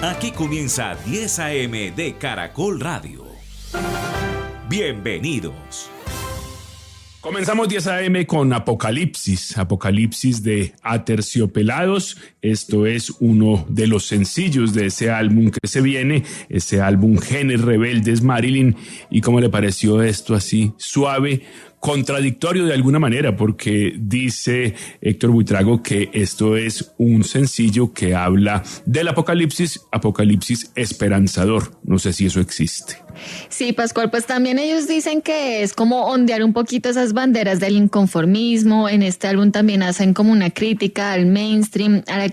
Aquí comienza 10 AM de Caracol Radio. Bienvenidos. Comenzamos 10 AM con Apocalipsis de Aterciopelados. Esto es uno de los sencillos de ese álbum que se viene, ese álbum Genes Rebeldes, Marilyn. ¿Y cómo le pareció esto así, suave? Contradictorio de alguna manera, porque dice Héctor Buitrago que esto es un sencillo que habla del apocalipsis esperanzador. No sé si eso existe. Sí, Pascual, pues también ellos dicen que es como ondear un poquito esas banderas del inconformismo. En este álbum también hacen como una crítica al mainstream, a la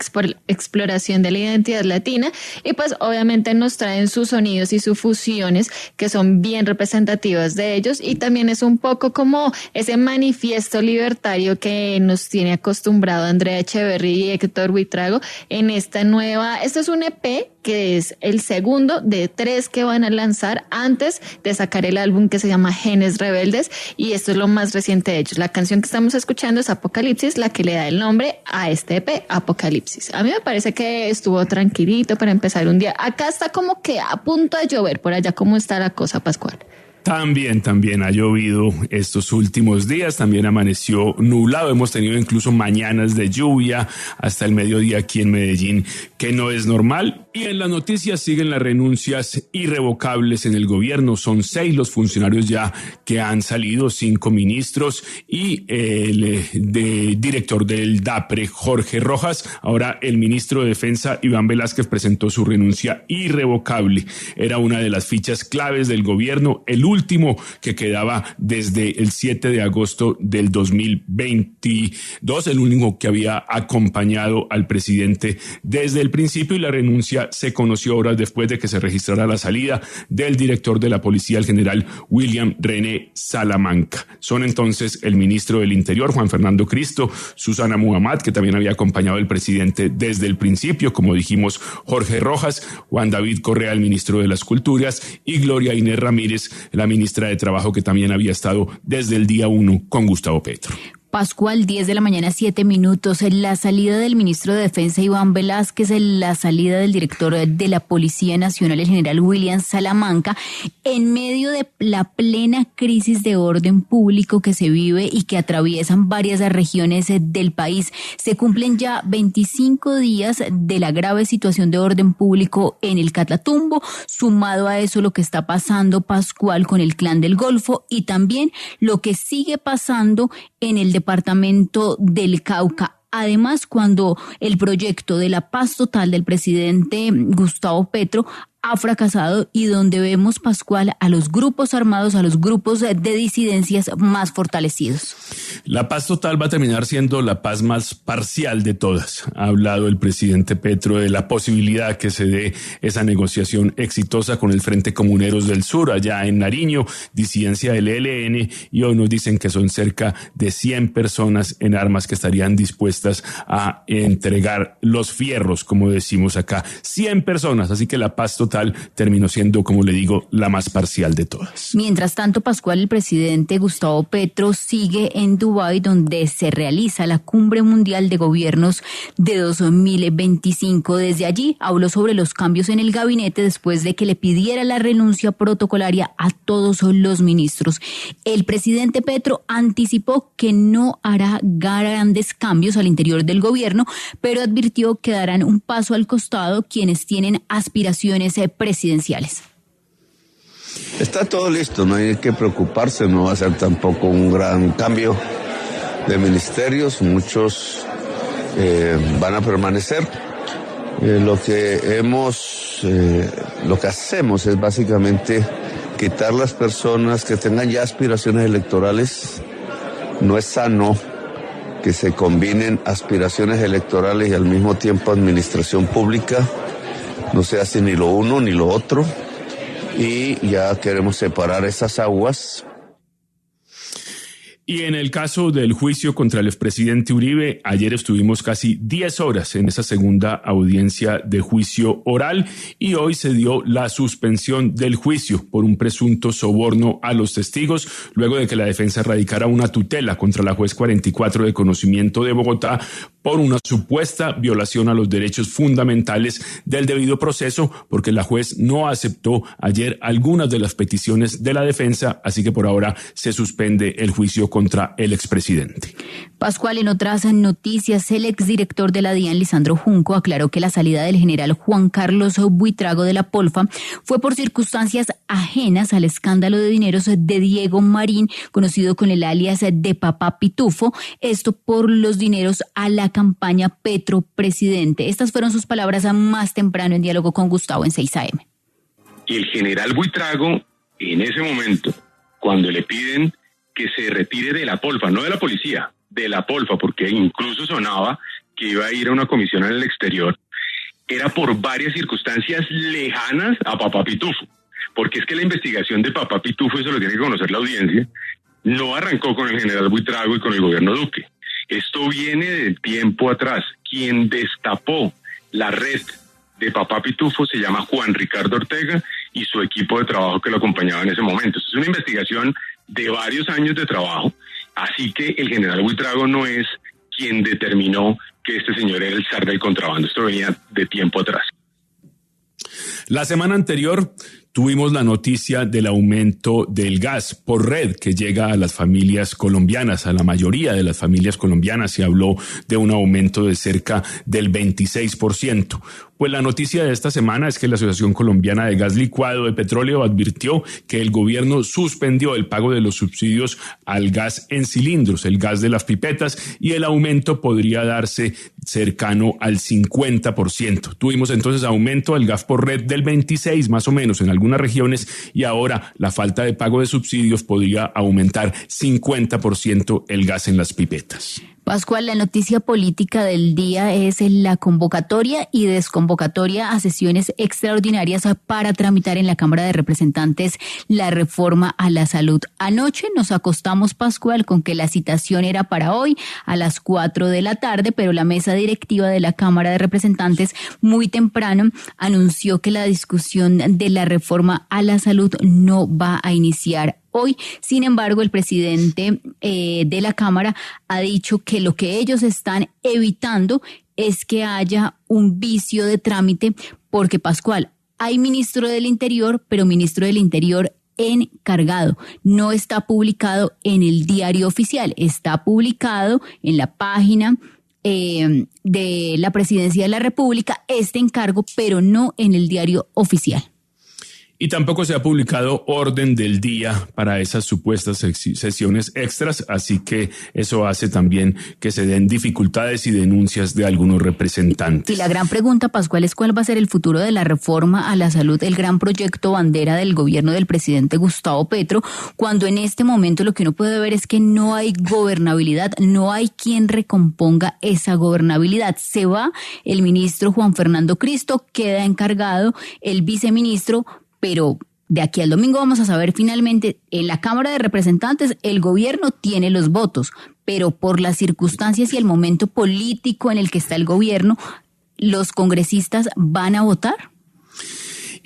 exploración de la identidad latina, y pues obviamente nos traen sus sonidos y sus fusiones que son bien representativas de ellos, y también es un poco como ese manifiesto libertario que nos tiene acostumbrado Andrea Echeverry y Héctor Buitrago en esta nueva. Esto es un EP que es el segundo de 3 que van a lanzar antes de sacar el álbum que se llama Genes Rebeldes, y esto es lo más reciente de ellos. La canción que estamos escuchando es Apocalipsis, la que le da el nombre a este EP, Apocalipsis. A mí me parece que estuvo tranquilito para empezar un día. Acá está como que a punto de llover, por allá cómo está la cosa, Pascual. También ha llovido estos últimos días, también amaneció nublado, hemos tenido incluso mañanas de lluvia hasta el mediodía aquí en Medellín, que no es normal. Y en las noticias siguen las renuncias irrevocables en el gobierno. Son 6 los funcionarios ya que han salido, 5 ministros y el director del DAPRE, Jorge Rojas. Ahora el ministro de Defensa, Iván Velázquez, presentó su renuncia irrevocable. Era una de las fichas claves del gobierno, el último que quedaba desde el 7 de agosto del 2022, el único que había acompañado al presidente desde el principio, y la renuncia se conoció horas después de que se registrara la salida del director de la policía, el general William René Salamanca. Son entonces el ministro del Interior, Juan Fernando Cristo, Susana Muhammad, que también había acompañado al presidente desde el principio, como dijimos, Jorge Rojas, Juan David Correa, el ministro de las Culturas, y Gloria Inés Ramírez, la ministra de Trabajo, que también había estado desde el día 1 con Gustavo Petro. Pascual, 10 de la mañana, 7 minutos. La salida del ministro de Defensa, Iván Velázquez, la salida del director de la Policía Nacional, el general William Salamanca, en medio de la plena crisis de orden público que se vive y que atraviesan varias regiones del país. Se cumplen ya 25 días de la grave situación de orden público en el Catatumbo, sumado a eso lo que está pasando, Pascual, con el Clan del Golfo, y también lo que sigue pasando en el departamento del Cauca. Además, cuando el proyecto de la paz total del presidente Gustavo Petro ha fracasado, y donde vemos, Pascual, a los grupos armados, a los grupos de disidencias más fortalecidos. La paz total va a terminar siendo la paz más parcial de todas. Ha hablado el presidente Petro de la posibilidad que se dé esa negociación exitosa con el Frente Comuneros del Sur, allá en Nariño, disidencia del ELN, y hoy nos dicen que son cerca de 100 personas en armas que estarían dispuestas a entregar los fierros, como decimos acá. 100 personas, así que la paz total terminó siendo, como le digo, la más parcial de todas. Mientras tanto, Pascual, el presidente Gustavo Petro sigue en Dubái, donde se realiza la Cumbre Mundial de Gobiernos de 2025. Desde allí habló sobre los cambios en el gabinete después de que le pidiera la renuncia protocolaria a todos los ministros. El presidente Petro anticipó que no hará grandes cambios al interior del gobierno, pero advirtió que darán un paso al costado quienes tienen aspiraciones presidenciales. Está todo listo, no hay que preocuparse, no va a ser tampoco un gran cambio de ministerios, muchos van a permanecer. Lo que hacemos es básicamente quitar las personas que tengan ya aspiraciones electorales. No es sano que se combinen aspiraciones electorales y al mismo tiempo administración pública. No se hace ni lo uno ni lo otro, y ya queremos separar esas aguas. Y en el caso del juicio contra el expresidente Uribe, ayer estuvimos casi 10 horas en esa segunda audiencia de juicio oral, y hoy se dio la suspensión del juicio por un presunto soborno a los testigos, luego de que la defensa radicara una tutela contra la juez 44 de conocimiento de Bogotá por una supuesta violación a los derechos fundamentales del debido proceso, porque la juez no aceptó ayer algunas de las peticiones de la defensa, así que por ahora se suspende el juicio contra el expresidente. Pascual, en otras noticias, el exdirector de la DIAN, Lisandro Junco, aclaró que la salida del general Juan Carlos Buitrago de la Polfa fue por circunstancias ajenas al escándalo de dineros de Diego Marín, conocido con el alias de Papá Pitufo, esto por los dineros a la campaña Petro Presidente. Estas fueron sus palabras más temprano en diálogo con Gustavo en 6 AM. Y el general Buitrago, en ese momento, cuando le piden que se retire de la Polfa, no de la policía, de la Polfa, porque incluso sonaba que iba a ir a una comisión en el exterior, era por varias circunstancias lejanas a Papá Pitufo, porque es que la investigación de Papá Pitufo, eso lo tiene que conocer la audiencia, no arrancó con el general Buitrago y con el gobierno Duque. Esto viene de tiempo atrás. Quien destapó la red de Papá Pitufo se llama Juan Ricardo Ortega y su equipo de trabajo que lo acompañaba en ese momento. Esto es una investigación de varios años de trabajo, así que el general Buitrago no es quien determinó que este señor era el zar del contrabando. Esto venía de tiempo atrás. La semana anterior tuvimos la noticia del aumento del gas por red que llega a las familias colombianas, a la mayoría de las familias colombianas. Se habló de un aumento de cerca del 26%. Pues la noticia de esta semana es que la Asociación Colombiana de Gas Licuado de Petróleo advirtió que el gobierno suspendió el pago de los subsidios al gas en cilindros, el gas de las pipetas, y el aumento podría darse cercano al 50%. Tuvimos entonces aumento al gas por red del 26% más o menos en algunas regiones, y ahora la falta de pago de subsidios podría aumentar 50% el gas en las pipetas. Pascual, la noticia política del día es la convocatoria y desconvocatoria a sesiones extraordinarias para tramitar en la Cámara de Representantes la reforma a la salud. Anoche nos acostamos, Pascual, con que la citación era para hoy a las 4 de la tarde, pero la mesa directiva de la Cámara de Representantes muy temprano anunció que la discusión de la reforma a la salud no va a iniciar hoy. Sin embargo, el presidente de la Cámara ha dicho que lo que ellos están evitando es que haya un vicio de trámite, porque, Pascual, hay ministro del Interior, pero ministro del Interior encargado. No está publicado en el diario oficial, está publicado en la página de la Presidencia de la República, este encargo, pero no en el diario oficial. Y tampoco se ha publicado orden del día para esas supuestas sesiones extras, así que eso hace también que se den dificultades y denuncias de algunos representantes. Y la gran pregunta, Pascual, es cuál va a ser el futuro de la reforma a la salud, el gran proyecto bandera del gobierno del presidente Gustavo Petro, cuando en este momento lo que uno puede ver es que no hay gobernabilidad, no hay quien recomponga esa gobernabilidad. Se va el ministro Juan Fernando Cristo, queda encargado el viceministro, pero de aquí al domingo vamos a saber finalmente, en la Cámara de Representantes el gobierno tiene los votos, pero por las circunstancias y el momento político en el que está el gobierno, ¿los congresistas van a votar?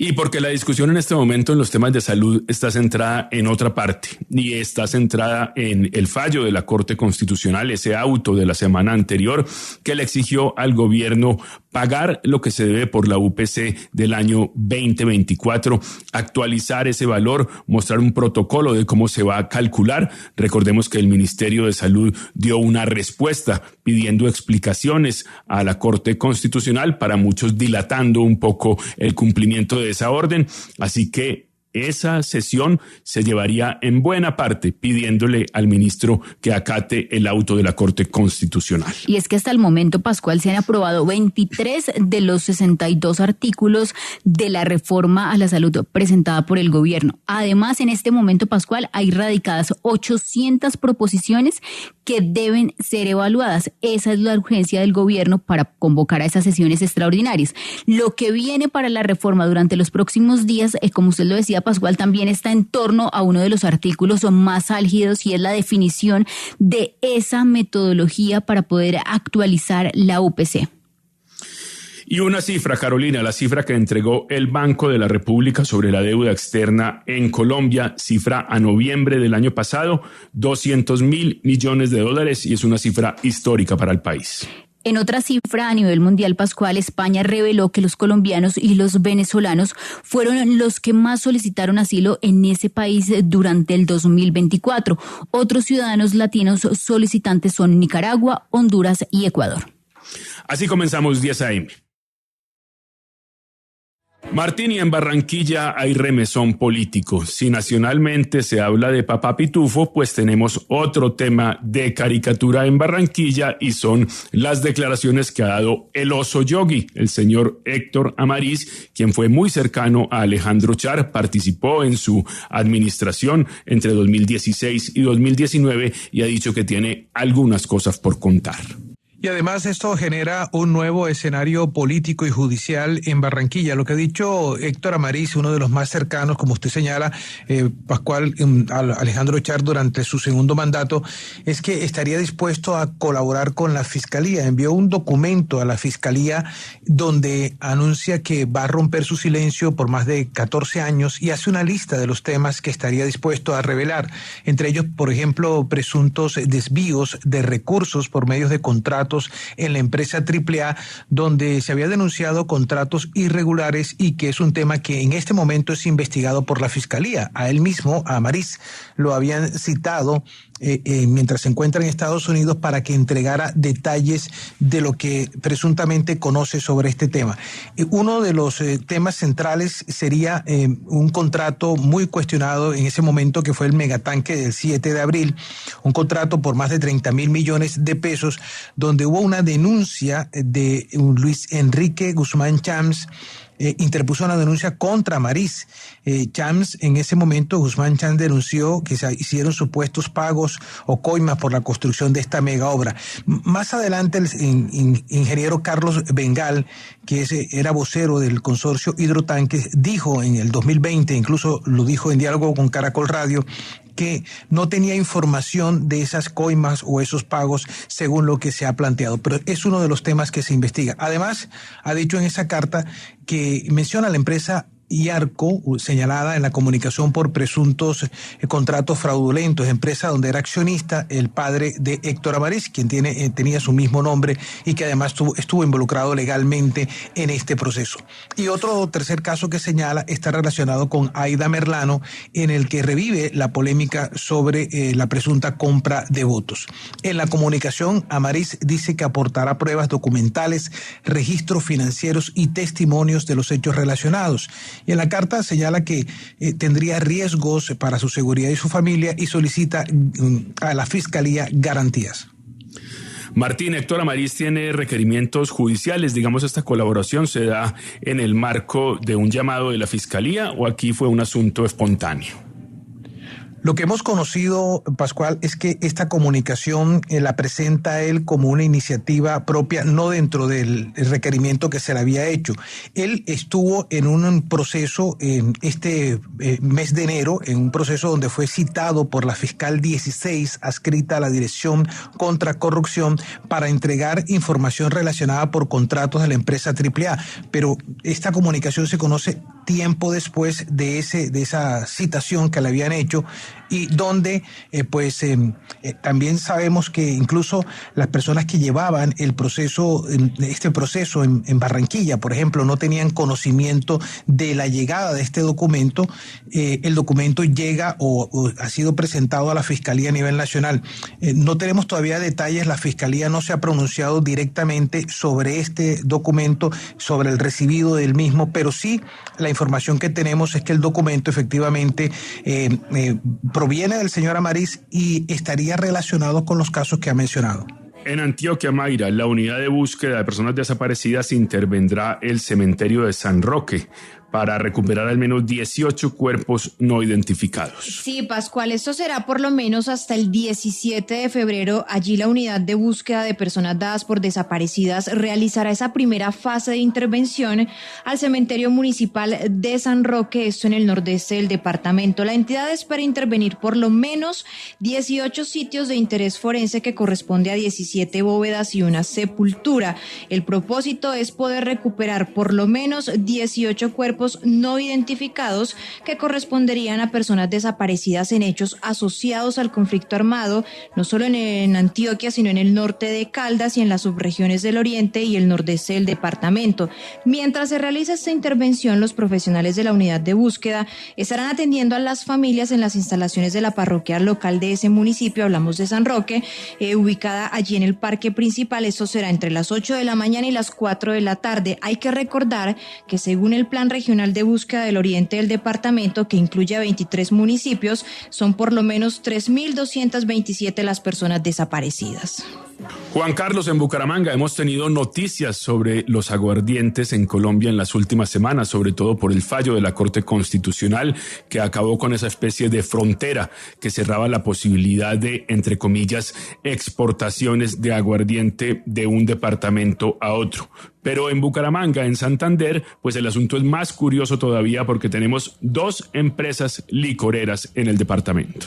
Y porque la discusión en este momento en los temas de salud está centrada en otra parte, y está centrada en el fallo de la Corte Constitucional, ese auto de la semana anterior que le exigió al gobierno pagar lo que se debe por la UPC del año 2024, actualizar ese valor, mostrar un protocolo de cómo se va a calcular. Recordemos que el Ministerio de Salud dio una respuesta pidiendo explicaciones a la Corte Constitucional, para muchos dilatando un poco el cumplimiento de esa orden, así que esa sesión se llevaría en buena parte pidiéndole al ministro que acate el auto de la Corte Constitucional. Y es que hasta el momento, Pascual, se han aprobado 23 de los 62 artículos de la reforma a la salud presentada por el gobierno. Además, en este momento, Pascual, hay radicadas 800 proposiciones que deben ser evaluadas. Esa es la urgencia del gobierno para convocar a esas sesiones extraordinarias. Lo que viene para la reforma durante los próximos días, como usted lo decía, Pascual, también está en torno a uno de los artículos más álgidos, y es la definición de esa metodología para poder actualizar la UPC. Y una cifra, Carolina, la cifra que entregó el Banco de la República sobre la deuda externa en Colombia, cifra a noviembre del año pasado, $200.000 millones, y es una cifra histórica para el país. En otra cifra a nivel mundial, Pascual, España reveló que los colombianos y los venezolanos fueron los que más solicitaron asilo en ese país durante el 2024. Otros ciudadanos latinos solicitantes son Nicaragua, Honduras y Ecuador. Así comenzamos 10 AM. Martín, y en Barranquilla hay remesón político. Si nacionalmente se habla de Papá Pitufo, pues tenemos otro tema de caricatura en Barranquilla y son las declaraciones que ha dado el oso Yogi, el señor Héctor Amariz, quien fue muy cercano a Alejandro Char, participó en su administración entre 2016 y 2019 y ha dicho que tiene algunas cosas por contar. Y además esto genera un nuevo escenario político y judicial en Barranquilla. Lo que ha dicho Héctor Amariz, uno de los más cercanos, como usted señala, Pascual, Alejandro Char durante su segundo mandato, es que estaría dispuesto a colaborar con la Fiscalía. Envió un documento a la Fiscalía donde anuncia que va a romper su silencio por más de 14 años y hace una lista de los temas que estaría dispuesto a revelar. Entre ellos, por ejemplo, presuntos desvíos de recursos por medios de contratos en la empresa AAA, donde se había denunciado contratos irregulares y que es un tema que en este momento es investigado por la Fiscalía. A él mismo, a Amariz, lo habían citado mientras se encuentra en Estados Unidos para que entregara detalles de lo que presuntamente conoce sobre este tema. Uno de los temas centrales sería un contrato muy cuestionado en ese momento, que fue el megatanque del 7 de abril, un contrato por más de 30.000 millones de pesos, donde hubo una denuncia de Luis Enrique Guzmán Chams. Interpuso una denuncia contra Amariz. Chams, en ese momento, Guzmán Chams denunció que se hicieron supuestos pagos o coimas por la construcción de esta mega obra. Más adelante, el ingeniero Carlos Bengal, que era vocero del consorcio Hidrotanques, dijo en el 2020, incluso lo dijo en diálogo con Caracol Radio, que no tenía información de esas coimas o esos pagos según lo que se ha planteado, pero es uno de los temas que se investiga. Además, ha dicho en esa carta que menciona a la empresa Iarco, señalada en la comunicación por presuntos contratos fraudulentos, empresa donde era accionista el padre de Héctor Amariz, quien tenía su mismo nombre y que además estuvo involucrado legalmente en este proceso. Y otro tercer caso que señala está relacionado con Aida Merlano, en el que revive la polémica sobre la presunta compra de votos. En la comunicación, Amariz dice que aportará pruebas documentales, registros financieros y testimonios de los hechos relacionados. Y en la carta señala que tendría riesgos para su seguridad y su familia y solicita a la Fiscalía garantías. Martín, Héctor Amariz tiene requerimientos judiciales. Digamos, ¿esta colaboración se da en el marco de un llamado de la Fiscalía o aquí fue un asunto espontáneo? Lo que hemos conocido, Pascual, es que esta comunicación la presenta él como una iniciativa propia, no dentro del requerimiento que se le había hecho. Él estuvo en un proceso en este mes de enero, en un proceso donde fue citado por la fiscal 16, adscrita a la Dirección contra Corrupción, para entregar información relacionada por contratos de la empresa AAA. Pero esta comunicación se conoce tiempo después de esa citación que le habían hecho, y donde también sabemos que incluso las personas que llevaban este proceso en Barranquilla, por ejemplo, no tenían conocimiento de la llegada de este documento. El documento llega o ha sido presentado a la Fiscalía a nivel nacional. No tenemos todavía detalles, la Fiscalía no se ha pronunciado directamente sobre este documento, sobre el recibido del mismo, pero sí la información que tenemos es que el documento efectivamente proviene del señor Amariz y estaría relacionado con los casos que ha mencionado. En Antioquia, Mayra, la unidad de búsqueda de personas desaparecidas intervendrá el cementerio de San Roque para recuperar al menos 18 cuerpos no identificados. Sí, Pascual, esto será por lo menos hasta el 17 de febrero. Allí la unidad de búsqueda de personas dadas por desaparecidas realizará esa primera fase de intervención al cementerio municipal de San Roque, esto en el nordeste del departamento. La entidad espera intervenir por lo menos 18 sitios de interés forense que corresponde a 17 bóvedas y una sepultura. El propósito es poder recuperar por lo menos 18 cuerpos cuerpos no identificados que corresponderían a personas desaparecidas en hechos asociados al conflicto armado, no solo en Antioquia, sino en el norte de Caldas y en las subregiones del oriente y el nordeste del departamento. Mientras se realiza esta intervención, los profesionales de la unidad de búsqueda estarán atendiendo a las familias en las instalaciones de la parroquia local de ese municipio, hablamos de San Roque, ubicada allí en el parque principal. Esto será entre las 8 de la mañana y las 4 de la tarde. Hay que recordar que según el Plan Regional de Búsqueda del Oriente del departamento, que incluye a 23 municipios, son por lo menos 3.227 las personas desaparecidas. Juan Carlos, en Bucaramanga hemos tenido noticias sobre los aguardientes en Colombia en las últimas semanas, sobre todo por el fallo de la Corte Constitucional que acabó con esa especie de frontera que cerraba la posibilidad de, entre comillas, exportaciones de aguardiente de un departamento a otro. Pero en Bucaramanga, en Santander, pues el asunto es más curioso todavía porque tenemos 2 empresas licoreras en el departamento.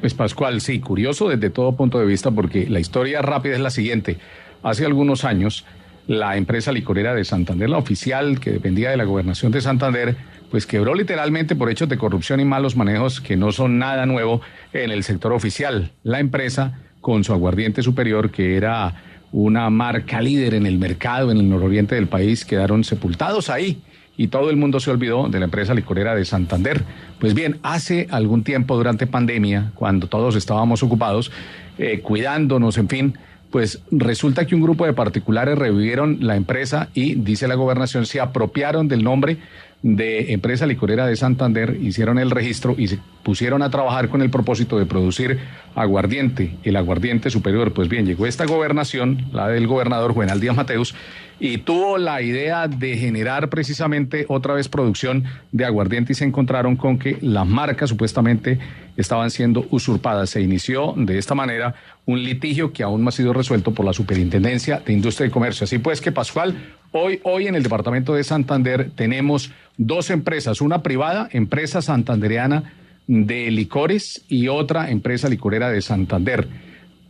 Pues Pascual, sí, curioso desde todo punto de vista porque la historia rápida es la siguiente. Hace algunos años, la empresa licorera de Santander, la oficial que dependía de la gobernación de Santander, pues quebró literalmente por hechos de corrupción y malos manejos que no son nada nuevo en el sector oficial. La empresa, con su aguardiente superior, que era una marca líder en el mercado en el nororiente del país, quedaron sepultados ahí. Y todo el mundo se olvidó de la empresa licorera de Santander. Pues bien, hace algún tiempo durante pandemia, cuando todos estábamos ocupados, cuidándonos, en fin, pues resulta que un grupo de particulares revivieron la empresa y, dice la gobernación, se apropiaron del nombre de empresa licorera de Santander, hicieron el registro y se pusieron a trabajar con el propósito de producir aguardiente, el aguardiente superior. Pues bien, llegó esta gobernación, la del gobernador Juvenal Díaz Mateus, y tuvo la idea de generar precisamente otra vez producción de aguardiente y se encontraron con que las marcas supuestamente estaban siendo usurpadas. Se inició de esta manera un litigio que aún no ha sido resuelto por la Superintendencia de Industria y Comercio. Así pues que, Pascual, hoy en el departamento de Santander tenemos 2 empresas, una privada, Empresa Santandereana de Licores, y otra empresa licorera de Santander.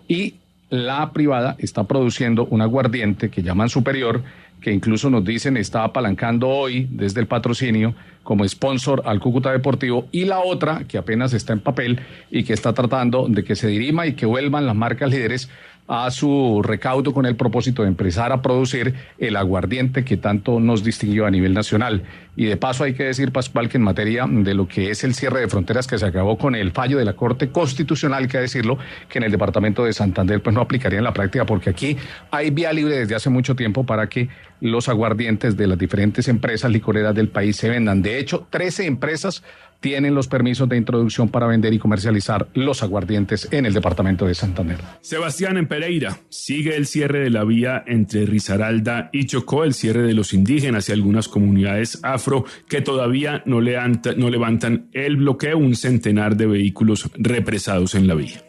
Y la privada está produciendo un aguardiente que llaman Superior, que incluso nos dicen está apalancando hoy desde el patrocinio como sponsor al Cúcuta Deportivo, y la otra que apenas está en papel y que está tratando de que se dirima y que vuelvan las marcas líderes a su recaudo con el propósito de empezar a producir el aguardiente que tanto nos distinguió a nivel nacional. Y de paso hay que decir, Pascual, que en materia de lo que es el cierre de fronteras que se acabó con el fallo de la Corte Constitucional, hay que decirlo, que en el departamento de Santander pues no aplicaría en la práctica porque aquí hay vía libre desde hace mucho tiempo para que los aguardientes de las diferentes empresas licoreras del país se vendan. De hecho, 13 empresas tienen los permisos de introducción para vender y comercializar los aguardientes en el departamento de Santander. Sebastián, en Pereira sigue el cierre de la vía entre Risaralda y Chocó, el cierre de los indígenas y algunas comunidades afro que todavía no levantan el bloqueo, un centenar de vehículos represados en la vía.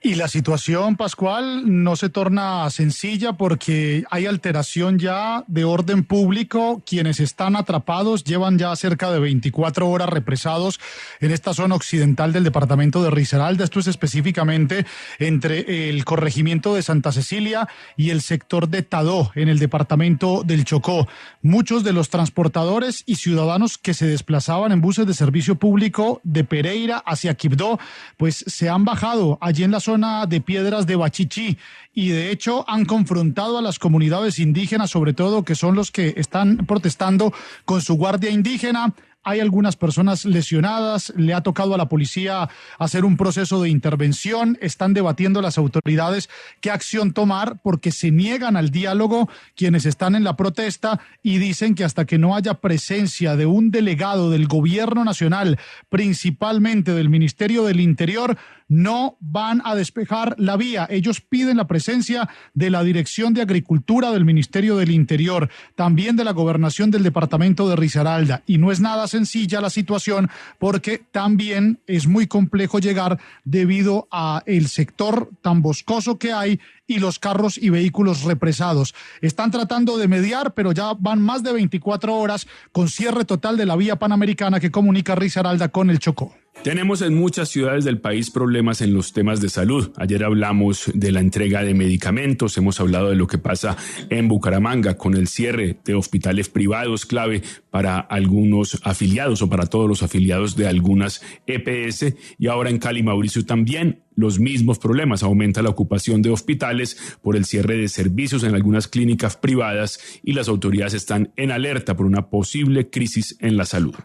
Y la situación, Pascual, no se torna sencilla porque hay alteración ya de orden público. Quienes están atrapados llevan ya cerca de 24 horas represados en esta zona occidental del departamento de Risaralda. Esto es específicamente entre el corregimiento de Santa Cecilia y el sector de Tadó, en el departamento del Chocó. Muchos de los transportadores y ciudadanos que se desplazaban en buses de servicio público de Pereira hacia Quibdó, pues se han bajado allí en la zona de Piedras de Bachichí y de hecho han confrontado a las comunidades indígenas, sobre todo que son los que están protestando con su guardia indígena. Hay algunas personas lesionadas, le ha tocado a la policía hacer un proceso de intervención, están debatiendo las autoridades qué acción tomar porque se niegan al diálogo quienes están en la protesta y dicen que hasta que no haya presencia de un delegado del gobierno nacional, principalmente del Ministerio del Interior, no van a despejar la vía. Ellos piden la presencia de la Dirección de Agricultura del Ministerio del Interior, también de la Gobernación del Departamento de Risaralda. Y no es nada sencilla la situación porque también es muy complejo llegar debido a el sector tan boscoso que hay y los carros y vehículos represados. Están tratando de mediar, pero ya van más de 24 horas con cierre total de la vía panamericana que comunica Risaralda con el Chocó. Tenemos en muchas ciudades del país problemas en los temas de salud. Ayer hablamos de la entrega de medicamentos, hemos hablado de lo que pasa en Bucaramanga con el cierre de hospitales privados clave para algunos afiliados o para todos los afiliados de algunas EPS, y ahora en Cali, Mauricio, también los mismos problemas. Aumenta la ocupación de hospitales por el cierre de servicios en algunas clínicas privadas y las autoridades están en alerta por una posible crisis en la salud.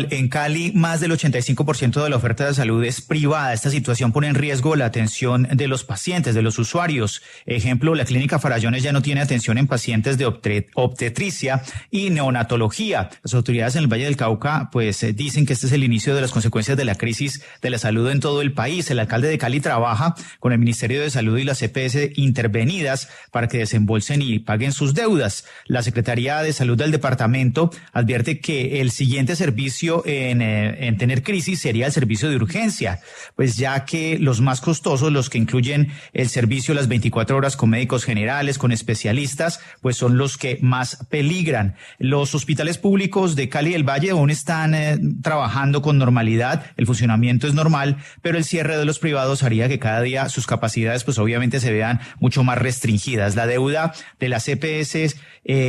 En Cali, más del 85% de la oferta de salud es privada. Esta situación pone en riesgo la atención de los pacientes, de los usuarios. Ejemplo, la clínica Farallones ya no tiene atención en pacientes de obstetricia y neonatología. Las autoridades en el Valle del Cauca dicen que este es el inicio de las consecuencias de la crisis de la salud en todo el país. El alcalde de Cali trabaja con el Ministerio de Salud y las EPS intervenidas para que desembolsen y paguen sus deudas. La Secretaría de Salud del departamento advierte que el siguiente servicio en tener crisis sería el servicio de urgencia, pues ya que los más costosos, los que incluyen el servicio las 24 horas con médicos generales, con especialistas, pues son los que más peligran. Los hospitales públicos de Cali y del Valle aún están trabajando con normalidad, el funcionamiento es normal, pero el cierre de los privados haría que cada día sus capacidades pues obviamente se vean mucho más restringidas. La deuda de las EPS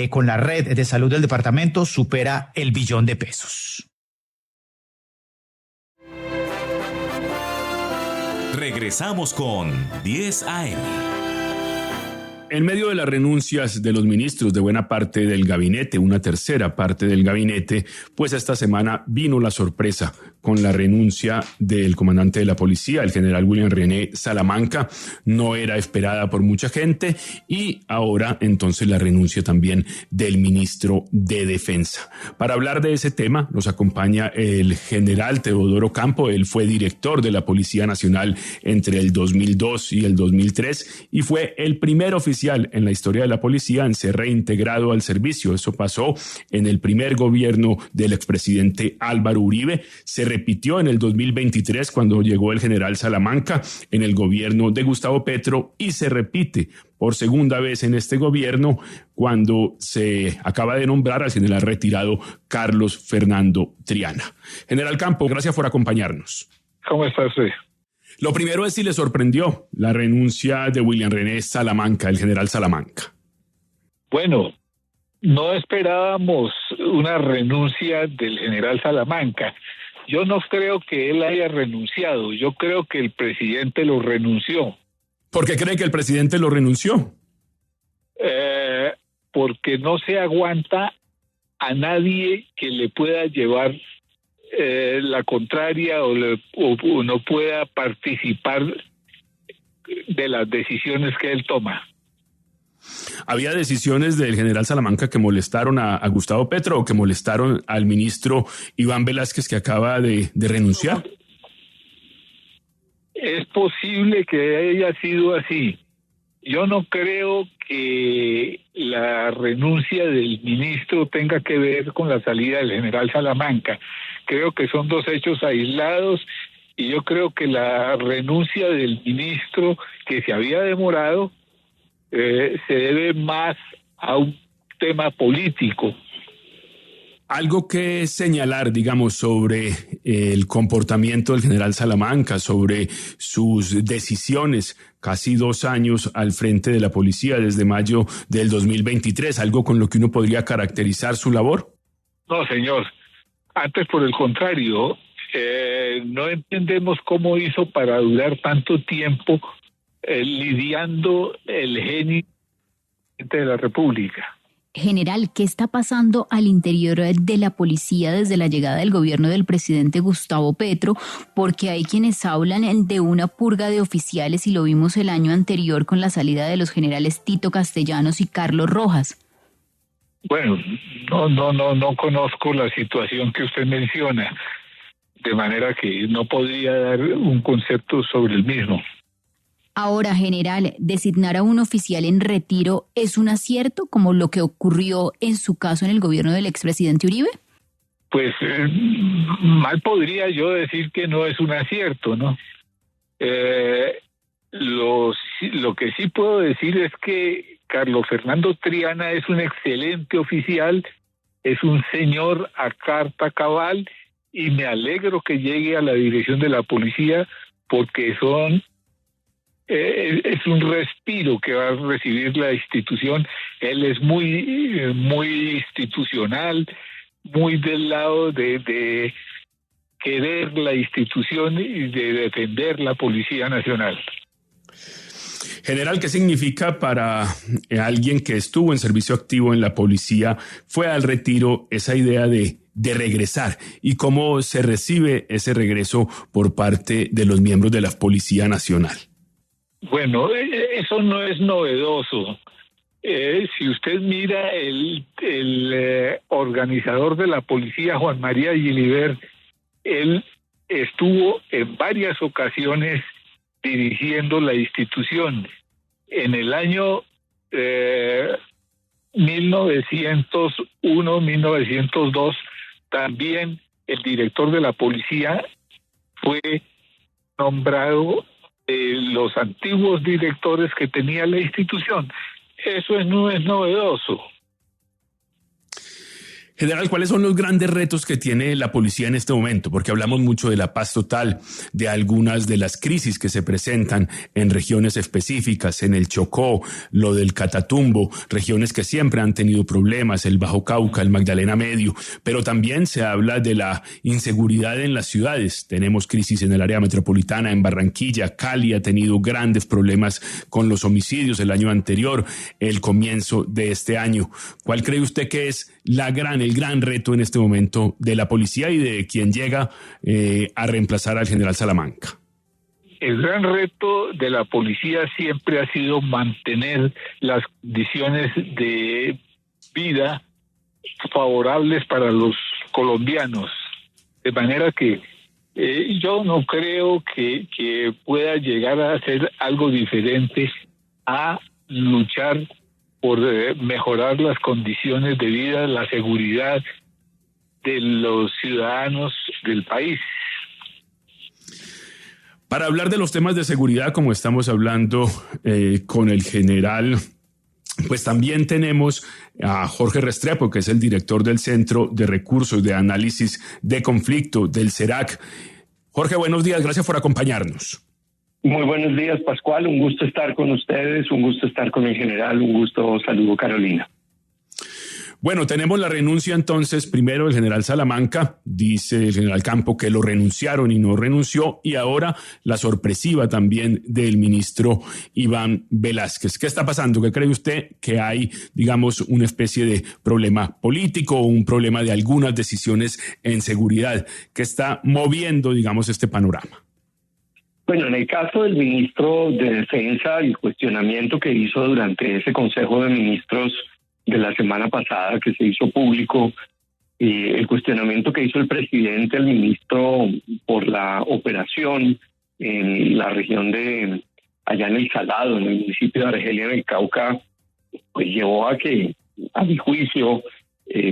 con la red de salud del departamento supera el billón de pesos. Regresamos con 10 AM. En medio de las renuncias de los ministros de buena parte del gabinete, una tercera parte del gabinete, pues esta semana vino la sorpresa con la renuncia del comandante de la policía, el general William René Salamanca. No era esperada por mucha gente y ahora entonces la renuncia también del ministro de Defensa. Para hablar de ese tema nos acompaña el general Teodoro Campo. Él fue director de la Policía Nacional entre el 2002 y el 2003 y fue el primer oficial en la historia de la policía en ser reintegrado al servicio. Eso pasó en el primer gobierno del expresidente Álvaro Uribe. Se repitió en el 2023 cuando llegó el general Salamanca en el gobierno de Gustavo Petro y se repite por segunda vez en este gobierno cuando se acaba de nombrar al general retirado Carlos Fernando Triana. General Campo, gracias por acompañarnos. ¿Cómo está usted? Lo primero es si le sorprendió la renuncia de William René Salamanca, el general Salamanca. Bueno, no esperábamos una renuncia del general Salamanca. Yo no creo que él haya renunciado, yo creo que el presidente lo renunció. ¿Por qué cree que el presidente lo renunció? Porque no se aguanta a nadie que le pueda llevar la contraria o no pueda participar de las decisiones que él toma. ¿Había decisiones del general Salamanca que molestaron a Gustavo Petro o que molestaron al ministro Iván Velázquez que acaba de renunciar? Es posible que haya sido así. Yo no creo que la renuncia del ministro tenga que ver con la salida del general Salamanca. Creo que son dos hechos aislados y yo creo que la renuncia del ministro, que se había demorado, se debe más a un tema político. Algo que señalar, digamos, sobre el comportamiento del general Salamanca, sobre sus decisiones, casi 2 años al frente de la policía desde mayo del 2023, algo con lo que uno podría caracterizar su labor. No, señor. Antes, por el contrario, no entendemos cómo hizo para durar tanto tiempo lidiando el genio de la República. General, ¿qué está pasando al interior de la policía desde la llegada del gobierno del presidente Gustavo Petro? Porque hay quienes hablan de una purga de oficiales y lo vimos el año anterior con la salida de los generales Tito Castellanos y Carlos Rojas. Bueno, no conozco la situación que usted menciona, de manera que no podría dar un concepto sobre el mismo. Ahora, general, designar a un oficial en retiro es un acierto, como lo que ocurrió en su caso en el gobierno del expresidente Uribe. Pues mal podría yo decir que no es un acierto, ¿no? Lo que sí puedo decir es que Carlos Fernando Triana es un excelente oficial, es un señor a carta cabal y me alegro que llegue a la dirección de la policía porque es un respiro que va a recibir la institución. Él es muy institucional, muy del lado de querer la institución y de defender la Policía Nacional. General, ¿qué significa para alguien que estuvo en servicio activo en la policía, fue al retiro, esa idea de regresar? ¿Y cómo se recibe ese regreso por parte de los miembros de la Policía Nacional? Bueno, eso no es novedoso. Si usted mira el organizador de la policía, Juan María Gilibert, él estuvo en varias ocasiones dirigiendo la institución. En el año 1901-1902, también el director de la policía fue nombrado los antiguos directores que tenía la institución. Eso no es novedoso. General, ¿cuáles son los grandes retos que tiene la policía en este momento? Porque hablamos mucho de la paz total, de algunas de las crisis que se presentan en regiones específicas, en el Chocó, lo del Catatumbo, regiones que siempre han tenido problemas, el Bajo Cauca, el Magdalena Medio, pero también se habla de la inseguridad en las ciudades. Tenemos crisis en el área metropolitana, en Barranquilla. Cali ha tenido grandes problemas con los homicidios el año anterior, el comienzo de este año. ¿Cuál cree usted que es el gran reto en este momento de la policía y de quien llega a reemplazar al general Salamanca? El gran reto de la policía siempre ha sido mantener las condiciones de vida favorables para los colombianos, de manera que yo no creo que pueda llegar a hacer algo diferente a luchar por mejorar las condiciones de vida, la seguridad de los ciudadanos del país. Para hablar de los temas de seguridad, como estamos hablando con el general, pues también tenemos a Jorge Restrepo, que es el director del Centro de Recursos de Análisis de Conflicto del CERAC. Jorge, buenos días, gracias por acompañarnos. Muy buenos días, Pascual. Un gusto estar con ustedes, un gusto estar con el general, un gusto. Saludo, Carolina. Bueno, tenemos la renuncia entonces, primero el general Salamanca, dice el general Campo que lo renunciaron y no renunció, y ahora la sorpresiva también del ministro Iván Velásquez. ¿Qué está pasando? ¿Qué cree usted que hay, digamos, una especie de problema político o un problema de algunas decisiones en seguridad que está moviendo, digamos, este panorama? Bueno, en el caso del ministro de Defensa, el cuestionamiento que hizo durante ese Consejo de Ministros de la semana pasada que se hizo público, el cuestionamiento que hizo el presidente al ministro por la operación en la región de allá en El Salado, en el municipio de Argelia, en el Cauca, pues llevó a que, a mi juicio,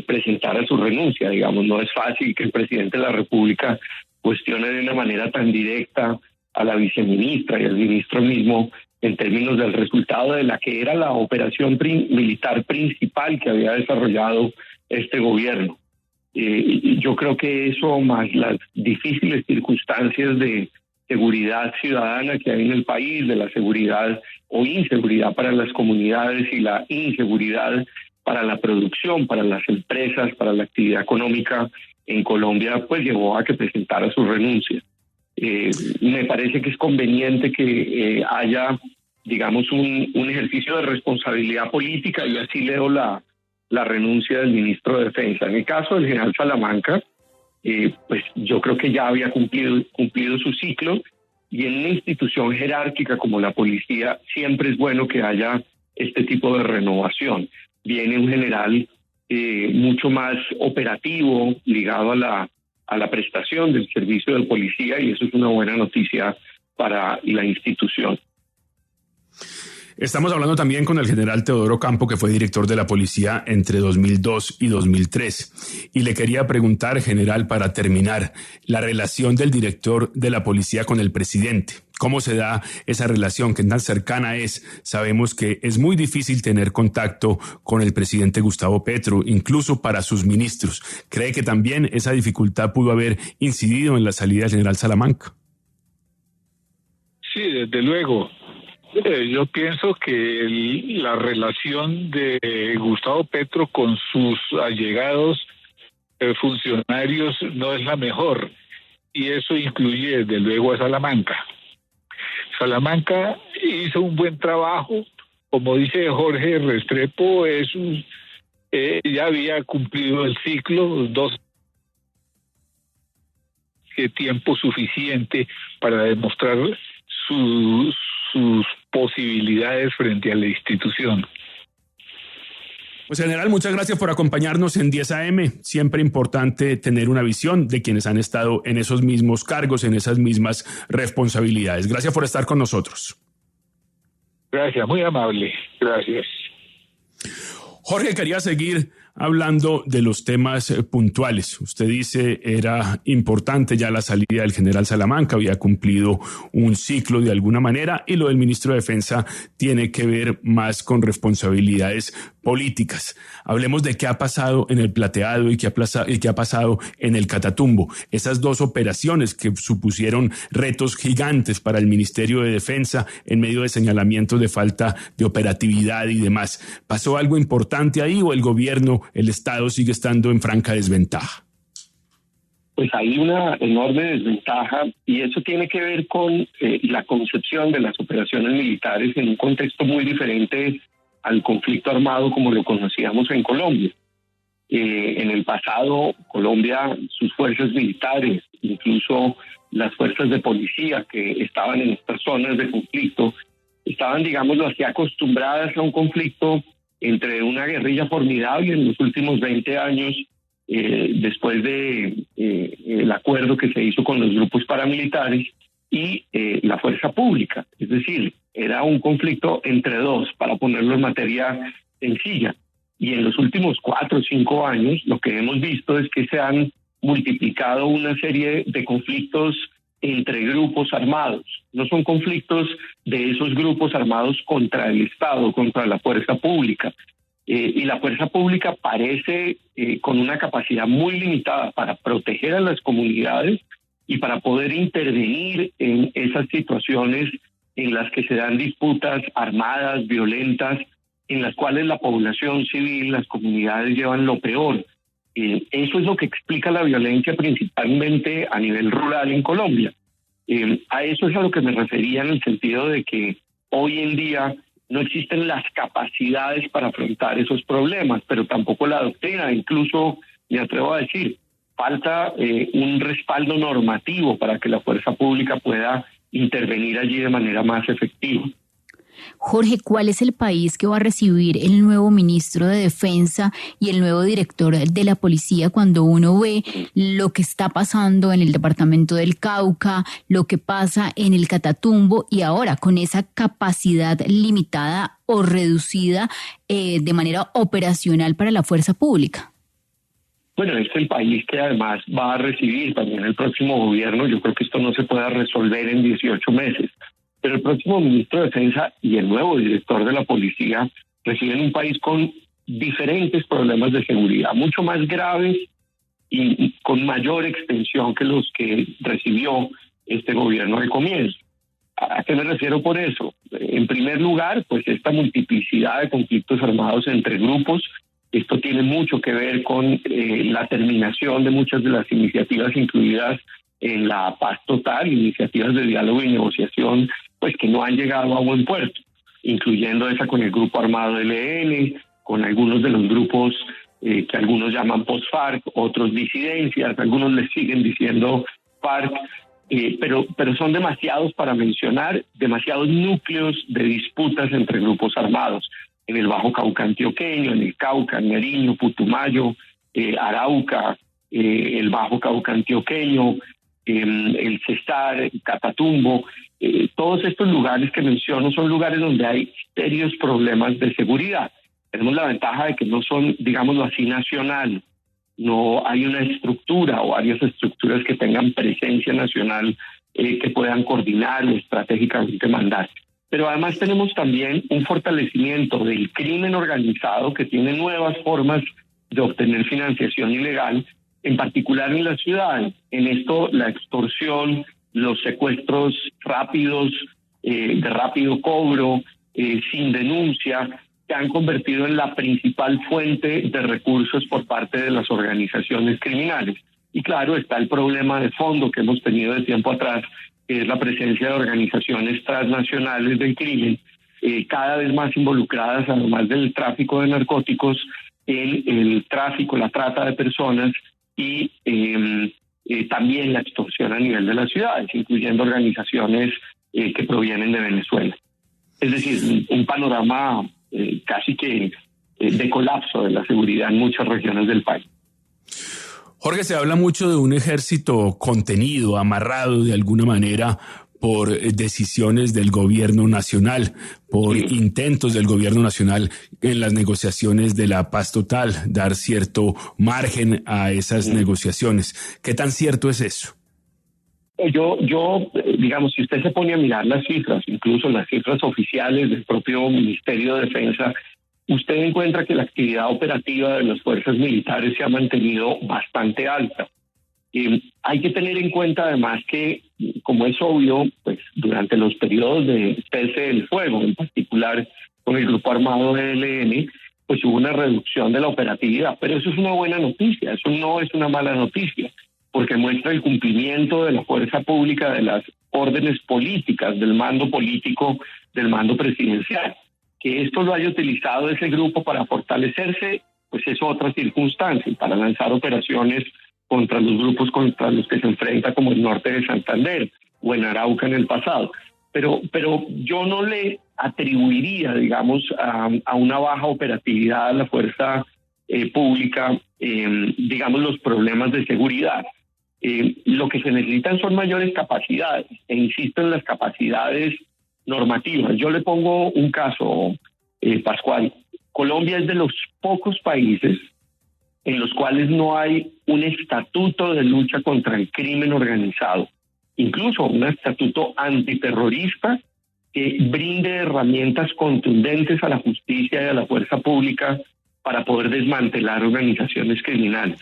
presentara su renuncia. Digamos, no es fácil que el presidente de la República cuestione de una manera tan directa a la viceministra y al ministro mismo en términos del resultado de la que era la operación militar principal que había desarrollado este gobierno. Yo creo que eso, más las difíciles circunstancias de seguridad ciudadana que hay en el país, de la seguridad o inseguridad para las comunidades y la inseguridad para la producción, para las empresas, para la actividad económica en Colombia, pues llevó a que presentara su renuncia. Me parece que es conveniente que haya, digamos, un ejercicio de responsabilidad política, y así leo la renuncia del ministro de Defensa. En el caso del general Salamanca, pues yo creo que ya había cumplido su ciclo, y en una institución jerárquica como la policía siempre es bueno que haya este tipo de renovación. Viene un general mucho más operativo, ligado a la prestación del servicio de policía, y eso es una buena noticia para la institución. Estamos hablando también con el general Teodoro Campo, que fue director de la policía entre 2002 y 2003. Y le quería preguntar, general, para terminar, la relación del director de la policía con el presidente. ¿Cómo se da esa relación? ¿Qué tan cercana es? Sabemos que es muy difícil tener contacto con el presidente Gustavo Petro, incluso para sus ministros. ¿Cree que también esa dificultad pudo haber incidido en la salida del general Salamanca? Sí, desde luego. Yo pienso que la relación de Gustavo Petro con sus allegados funcionarios no es la mejor, y eso incluye desde luego a Salamanca. Salamanca hizo un buen trabajo, como dice Jorge Restrepo, ya había cumplido el ciclo, tiempo suficiente para demostrar sus posibilidades frente a la institución. Pues general, muchas gracias por acompañarnos en 10 AM. Siempre importante tener una visión de quienes han estado en esos mismos cargos, en esas mismas responsabilidades. Gracias por estar con nosotros. Gracias, muy amable. Gracias. Jorge, quería seguir hablando de los temas puntuales. Usted dice era importante ya la salida del general Salamanca, había cumplido un ciclo de alguna manera, y lo del ministro de Defensa tiene que ver más con responsabilidades políticas. Hablemos de qué ha pasado en el Plateado y qué ha pasado en el Catatumbo. Esas dos operaciones que supusieron retos gigantes para el Ministerio de Defensa en medio de señalamientos de falta de operatividad y demás. ¿Pasó algo importante ahí o el gobierno, el Estado, sigue estando en franca desventaja? Pues hay una enorme desventaja, y eso tiene que ver con la concepción de las operaciones militares en un contexto muy diferente al conflicto armado como lo conocíamos en Colombia. En el pasado, Colombia, sus fuerzas militares, incluso las fuerzas de policía que estaban en estas zonas de conflicto, estaban, digámoslo así, acostumbradas a un conflicto entre una guerrilla formidable en los últimos 20 años, después de el acuerdo que se hizo con los grupos paramilitares y la fuerza pública. Es decir, era un conflicto entre dos, para ponerlo en materia sencilla. Y en los últimos 4 o 5 años lo que hemos visto es que se han multiplicado una serie de conflictos entre grupos armados. No son conflictos de esos grupos armados contra el Estado, contra la fuerza pública. Y la fuerza pública parece con una capacidad muy limitada para proteger a las comunidades y para poder intervenir en esas situaciones en las que se dan disputas armadas, violentas, en las cuales la población civil, las comunidades llevan lo peor. Eso es lo que explica la violencia principalmente a nivel rural en Colombia. A eso es a lo que me refería, en el sentido de que hoy en día no existen las capacidades para afrontar esos problemas, pero tampoco la doctrina. Incluso, me atrevo a decir, falta un respaldo normativo para que la fuerza pública pueda intervenir allí de manera más efectiva. Jorge, ¿cuál es el país que va a recibir el nuevo ministro de Defensa y el nuevo director de la policía cuando uno ve lo que está pasando en el departamento del Cauca, lo que pasa en el Catatumbo y ahora con esa capacidad limitada o reducida de manera operacional para la fuerza pública? Bueno, es el país que además va a recibir también el próximo gobierno. Yo creo que esto no se pueda resolver en 18 meses. Pero el próximo ministro de Defensa y el nuevo director de la policía reciben un país con diferentes problemas de seguridad, mucho más graves y con mayor extensión que los que recibió este gobierno de comienzo. ¿A qué me refiero por eso? En primer lugar, pues esta multiplicidad de conflictos armados entre grupos. Esto tiene mucho que ver con la terminación de muchas de las iniciativas incluidas en la paz total, iniciativas de diálogo y negociación, pues que no han llegado a buen puerto, incluyendo esa con el grupo armado ELN, con algunos de los grupos que algunos llaman post-FARC, otros disidencias, algunos les siguen diciendo FARC, pero son demasiados para mencionar, demasiados núcleos de disputas entre grupos armados, en el Bajo Cauca antioqueño, en el Cauca, Nariño, Putumayo, Arauca, el Bajo Cauca antioqueño, el Cesar, el Catatumbo. Todos estos lugares que menciono son lugares donde hay serios problemas de seguridad. Tenemos la ventaja de que no son, digámoslo así, nacional. No hay una estructura o varias estructuras que tengan presencia nacional que puedan coordinar o estratégicamente mandar. Pero además tenemos también un fortalecimiento del crimen organizado que tiene nuevas formas de obtener financiación ilegal, en particular en las ciudades. En esto la extorsión, los secuestros rápidos, de rápido cobro, sin denuncia, se han convertido en la principal fuente de recursos por parte de las organizaciones criminales. Y claro, está el problema de fondo que hemos tenido de tiempo atrás, que es la presencia de organizaciones transnacionales del crimen, cada vez más involucradas, además del tráfico de narcóticos, en el tráfico, la trata de personas y también la extorsión a nivel de las ciudades, incluyendo organizaciones que provienen de Venezuela. Es decir, un panorama casi que de colapso de la seguridad en muchas regiones del país. Jorge, se habla mucho de un ejército contenido, amarrado de alguna manera por decisiones del gobierno nacional, por intentos del gobierno nacional en las negociaciones de la paz total, dar cierto margen a esas negociaciones. ¿Qué tan cierto es eso? Digamos, si usted se pone a mirar las cifras, incluso las cifras oficiales del propio Ministerio de Defensa, usted encuentra que la actividad operativa de las fuerzas militares se ha mantenido bastante alta. Hay que tener en cuenta además que, como es obvio, pues durante los periodos de cese del fuego, en particular con el grupo armado ELN, pues hubo una reducción de la operatividad. Pero eso es una buena noticia, eso no es una mala noticia, porque muestra el cumplimiento de la fuerza pública de las órdenes políticas, del mando político, del mando presidencial. Que esto lo haya utilizado ese grupo para fortalecerse, pues es otra circunstancia, para lanzar operaciones contra los grupos contra los que se enfrenta, como el norte de Santander o en Arauca en el pasado. Pero yo no le atribuiría, digamos, a una baja operatividad a la fuerza pública, digamos, los problemas de seguridad. Lo que se necesitan son mayores capacidades, e insisto en las capacidades normativas. Yo le pongo un caso, Pascual. Colombia es de los pocos países en los cuales no hay un estatuto de lucha contra el crimen organizado, incluso un estatuto antiterrorista que brinde herramientas contundentes a la justicia y a la fuerza pública para poder desmantelar organizaciones criminales.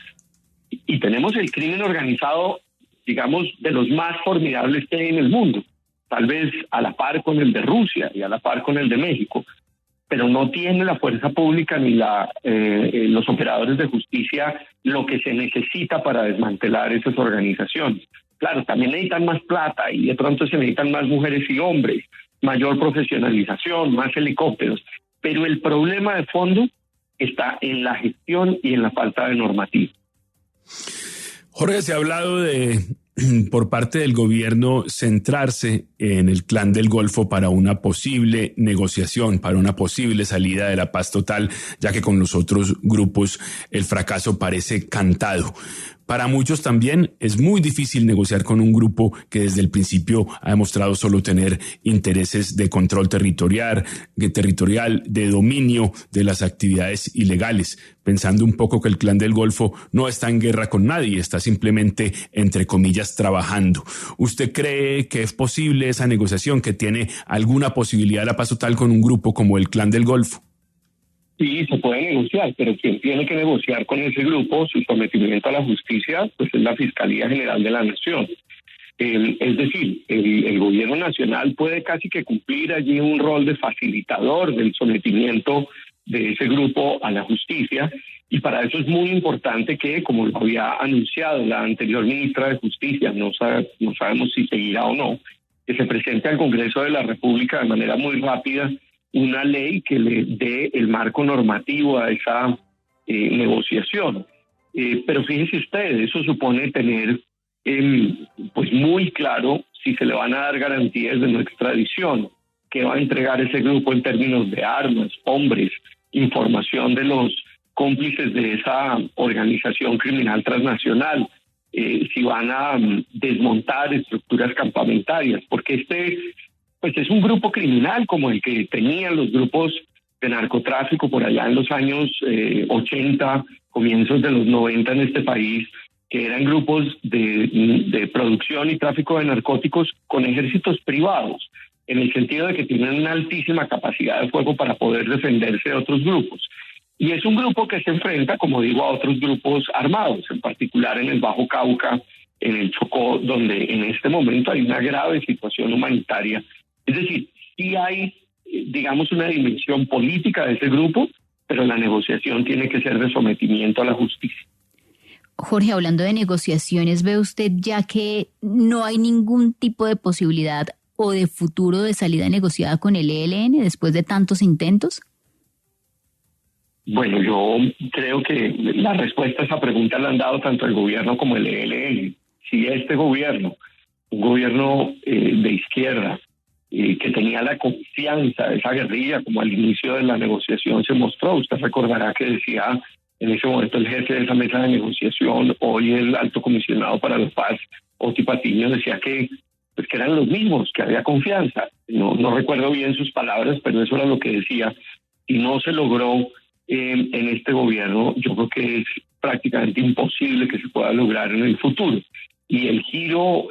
Y tenemos el crimen organizado, digamos, de los más formidables que hay en el mundo, tal vez a la par con el de Rusia y a la par con el de México, pero no tiene la fuerza pública ni los operadores de justicia lo que se necesita para desmantelar esas organizaciones. Claro, también necesitan más plata y de pronto se necesitan más mujeres y hombres, mayor profesionalización, más helicópteros, pero el problema de fondo está en la gestión y en la falta de normativa. Jorge, se ha hablado de, por parte del gobierno, centrarse en el Clan del Golfo para una posible negociación, para una posible salida de la paz total, ya que con los otros grupos el fracaso parece cantado. Para muchos también es muy difícil negociar con un grupo que desde el principio ha demostrado solo tener intereses de control territorial, de dominio de las actividades ilegales, pensando un poco que el Clan del Golfo no está en guerra con nadie, está simplemente, entre comillas, trabajando. ¿Usted cree que es posible esa negociación, que tiene alguna posibilidad de la paz total con un grupo como el Clan del Golfo? Sí, se puede negociar, pero quien tiene que negociar con ese grupo su sometimiento a la justicia, pues es la Fiscalía General de la Nación. Es decir, el gobierno nacional puede casi que cumplir allí un rol de facilitador del sometimiento de ese grupo a la justicia, y para eso es muy importante que, como lo había anunciado la anterior ministra de Justicia, no sabemos si seguirá o no, que se presente al Congreso de la República de manera muy rápida una ley que le dé el marco normativo a esa negociación. Pero fíjense ustedes, eso supone tener pues muy claro si se le van a dar garantías de no extradición, qué va a entregar ese grupo en términos de armas, hombres, información de los cómplices de esa organización criminal transnacional, si van a desmontar estructuras campamentarias, porque pues es un grupo criminal como el que tenían los grupos de narcotráfico por allá en los años 80, comienzos de los 90 en este país, que eran grupos de producción y tráfico de narcóticos con ejércitos privados, en el sentido de que tienen una altísima capacidad de fuego para poder defenderse de otros grupos. Y es un grupo que se enfrenta, como digo, a otros grupos armados, en particular en el Bajo Cauca, en el Chocó, donde en este momento hay una grave situación humanitaria. Es decir, sí hay, digamos, una dimensión política de ese grupo, pero la negociación tiene que ser de sometimiento a la justicia. Jorge, hablando de negociaciones, ¿ve usted ya que no hay ningún tipo de posibilidad o de futuro de salida negociada con el ELN después de tantos intentos? Bueno, yo creo que la respuesta a esa pregunta la han dado tanto el gobierno como el ELN. Si este gobierno, un gobierno de izquierda, que tenía la confianza de esa guerrilla, como al inicio de la negociación se mostró, usted recordará que decía en ese momento el jefe de esa mesa de negociación, hoy el alto comisionado para la paz, Oti Patiño, decía que eran los mismos, que había confianza. No recuerdo bien sus palabras, pero eso era lo que decía. Y no se logró en este gobierno. Yo creo que es prácticamente imposible que se pueda lograr en el futuro. Y el giro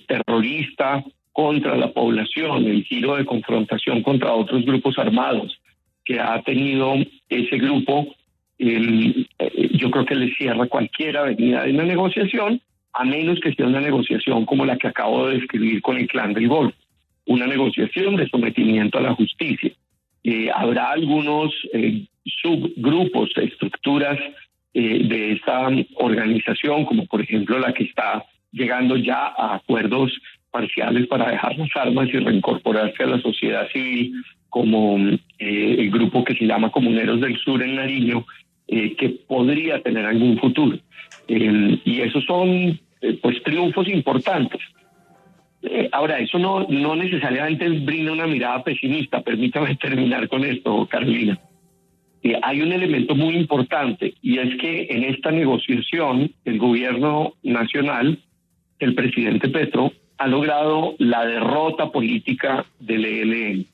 terrorista contra la población, el giro de confrontación contra otros grupos armados que ha tenido ese grupo, yo creo que le cierra cualquier avenida de una negociación, a menos que sea una negociación como la que acabo de describir con el Clan del Golfo, una negociación de sometimiento a la justicia. Habrá algunos subgrupos, estructuras de esta organización, como por ejemplo la que está llegando ya a acuerdos parciales para dejar las armas y reincorporarse a la sociedad civil, como el grupo que se llama Comuneros del Sur en Nariño, que podría tener algún futuro. Y esos son pues triunfos importantes. Ahora, eso no necesariamente brinda una mirada pesimista. Permítame terminar con esto, Carolina. Hay un elemento muy importante, y es que en esta negociación el gobierno nacional, el presidente Petro, ha logrado la derrota política del ELN.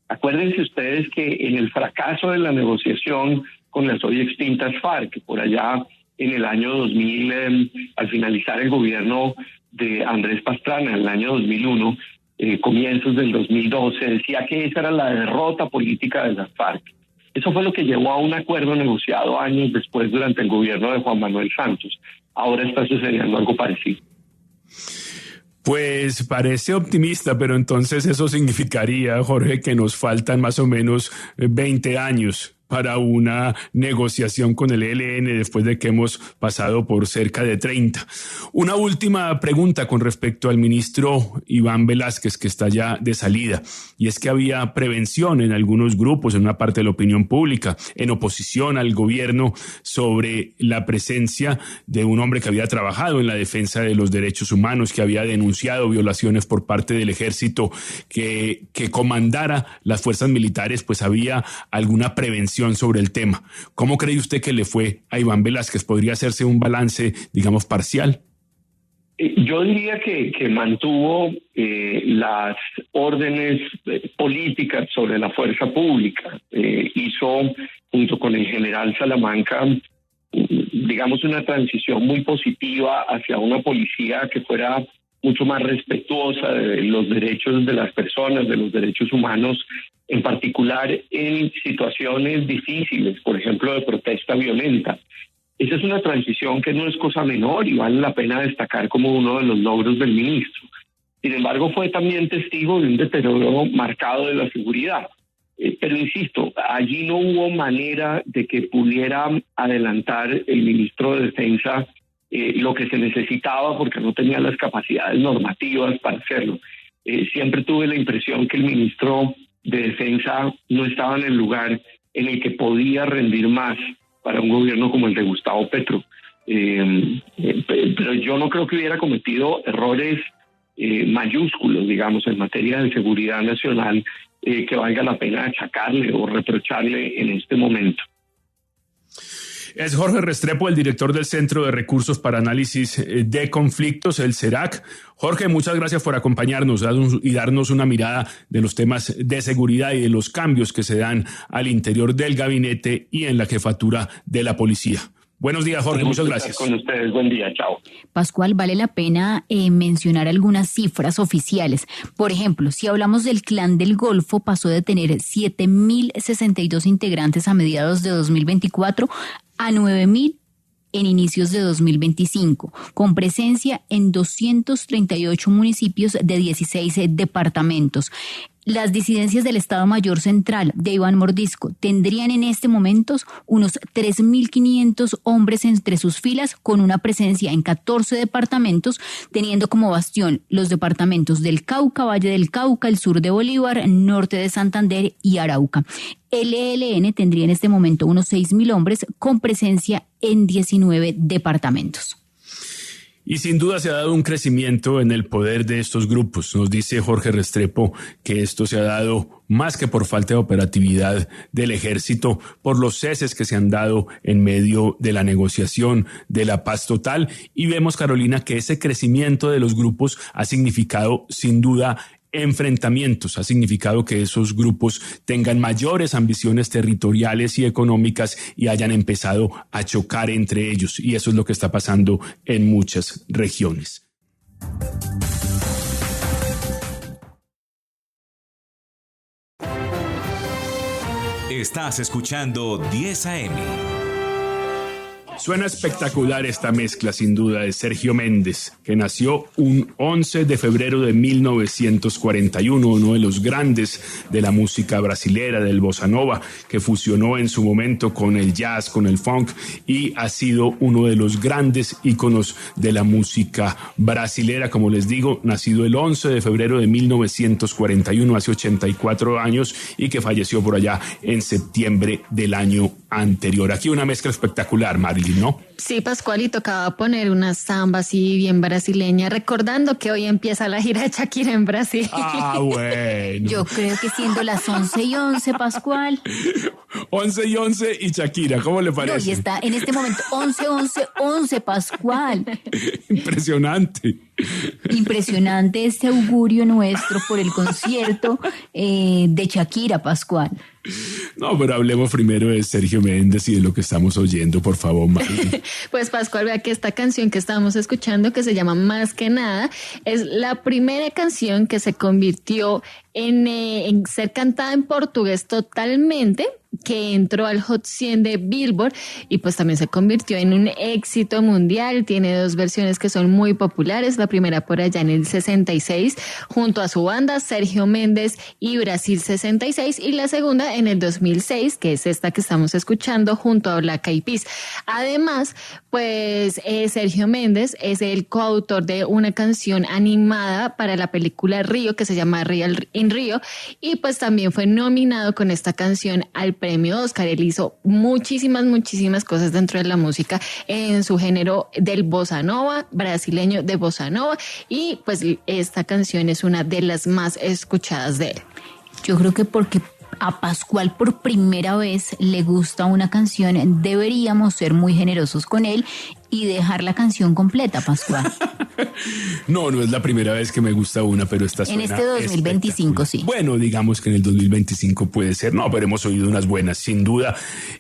Acuérdense ustedes que en el fracaso de la negociación con las hoy extintas FARC, por allá en el año 2000, al finalizar el gobierno de Andrés Pastrana, en el año 2001, comienzos del 2012, decía que esa era la derrota política de las FARC. Eso fue lo que llevó a un acuerdo negociado años después durante el gobierno de Juan Manuel Santos. Ahora está sucediendo algo parecido. Pues parece optimista, pero entonces eso significaría, Jorge, que nos faltan más o menos 20 años para una negociación con el ELN después de que hemos pasado por cerca de 30. Una última pregunta con respecto al ministro Iván Velásquez, que está ya de salida, y es que había prevención en algunos grupos, en una parte de la opinión pública, en oposición al gobierno, sobre la presencia de un hombre que había trabajado en la defensa de los derechos humanos, que había denunciado violaciones por parte del ejército que comandara las fuerzas militares, pues había alguna prevención sobre el tema. ¿Cómo cree usted que le fue a Iván Velásquez? ¿Podría hacerse un balance, digamos, parcial? Yo diría que mantuvo las órdenes políticas sobre la fuerza pública. Hizo, junto con el general Salamanca, digamos, una transición muy positiva hacia una policía que fuera mucho más respetuosa de los derechos de las personas, de los derechos humanos, en particular en situaciones difíciles, por ejemplo, de protesta violenta. Esa es una transición que no es cosa menor y vale la pena destacar como uno de los logros del ministro. Sin embargo, fue también testigo de un deterioro marcado de la seguridad. Pero insisto, allí no hubo manera de que pudiera adelantar el ministro de Defensa lo que se necesitaba, porque no tenía las capacidades normativas para hacerlo. Siempre tuve la impresión que el ministro de Defensa no estaba en el lugar en el que podía rendir más para un gobierno como el de Gustavo Petro. Pero yo no creo que hubiera cometido errores mayúsculos, digamos, en materia de seguridad nacional que valga la pena achacarle o reprocharle en este momento. Es Jorge Restrepo, el director del Centro de Recursos para Análisis de Conflictos, el CERAC. Jorge, muchas gracias por acompañarnos y darnos una mirada de los temas de seguridad y de los cambios que se dan al interior del gabinete y en la jefatura de la policía. Buenos días, Jorge, muchas gracias. Con ustedes, buen día, chao. Pascual, vale la pena mencionar algunas cifras oficiales. Por ejemplo, si hablamos del Clan del Golfo, pasó de tener 7.062 integrantes a mediados de 2024 a 9.000 en inicios de 2025, con presencia en 238 municipios de 16 departamentos. Las disidencias del Estado Mayor Central de Iván Mordisco tendrían en este momento unos 3.500 hombres entre sus filas, con una presencia en 14 departamentos, teniendo como bastión los departamentos del Cauca, Valle del Cauca, el sur de Bolívar, norte de Santander y Arauca. El ELN tendría en este momento unos 6.000 hombres con presencia en 19 departamentos. Y sin duda se ha dado un crecimiento en el poder de estos grupos. Nos dice Jorge Restrepo que esto se ha dado más que por falta de operatividad del ejército, por los ceses que se han dado en medio de la negociación de la paz total. Y vemos, Carolina, que ese crecimiento de los grupos ha significado sin duda enfrentamientos, ha significado que esos grupos tengan mayores ambiciones territoriales y económicas y hayan empezado a chocar entre ellos, y eso es lo que está pasando en muchas regiones. Estás escuchando 10 AM. Suena espectacular esta mezcla, sin duda, de Sergio Méndez, que nació un 11 de febrero de 1941, uno de los grandes de la música brasilera, del bossa nova, que fusionó en su momento con el jazz, con el funk, y ha sido uno de los grandes íconos de la música brasilera. Como les digo, nacido el 11 de febrero de 1941, hace 84 años, y que falleció por allá en septiembre del año anterior. Aquí una mezcla espectacular, Marilyn, ¿no? Sí, Pascual, y tocaba poner una samba así bien brasileña, recordando que hoy empieza la gira de Shakira en Brasil. Ah, bueno. Yo creo que siendo las 11:11, Pascual. 11:11 y Shakira, ¿cómo le parece? No, y está en este momento 11:11, Pascual. Impresionante. Impresionante este augurio nuestro por el concierto de Shakira, Pascual. No, pero hablemos primero de Sergio Méndez y de lo que estamos oyendo, por favor, María. Pues Pascual, vea que esta canción que estábamos escuchando, que se llama Más que Nada, es la primera canción que se convirtió en ser cantada en portugués totalmente, que entró al Hot 100 de Billboard y pues también se convirtió en un éxito mundial. Tiene dos versiones que son muy populares, la primera por allá en el 66 junto a su banda Sergio Méndez y Brasil 66, y la segunda en el 2006, que es esta que estamos escuchando, junto a Black Eyed Peas. Además, pues Sergio Méndez es el coautor de una canción animada para la película Río, que se llama Real in Río, y pues también fue nominado con esta canción al premio Oscar. Él hizo muchísimas cosas dentro de la música en su género del bossa nova, brasileño de bossa nova, y pues esta canción es una de las más escuchadas de él. Yo creo que porque a Pascual por primera vez le gusta una canción, deberíamos ser muy generosos con él y dejar la canción completa, Pascual. No es la primera vez que me gusta una, pero esta suena en este 2025, sí. Bueno, digamos que en el 2025 puede ser, no, pero hemos oído unas buenas, sin duda.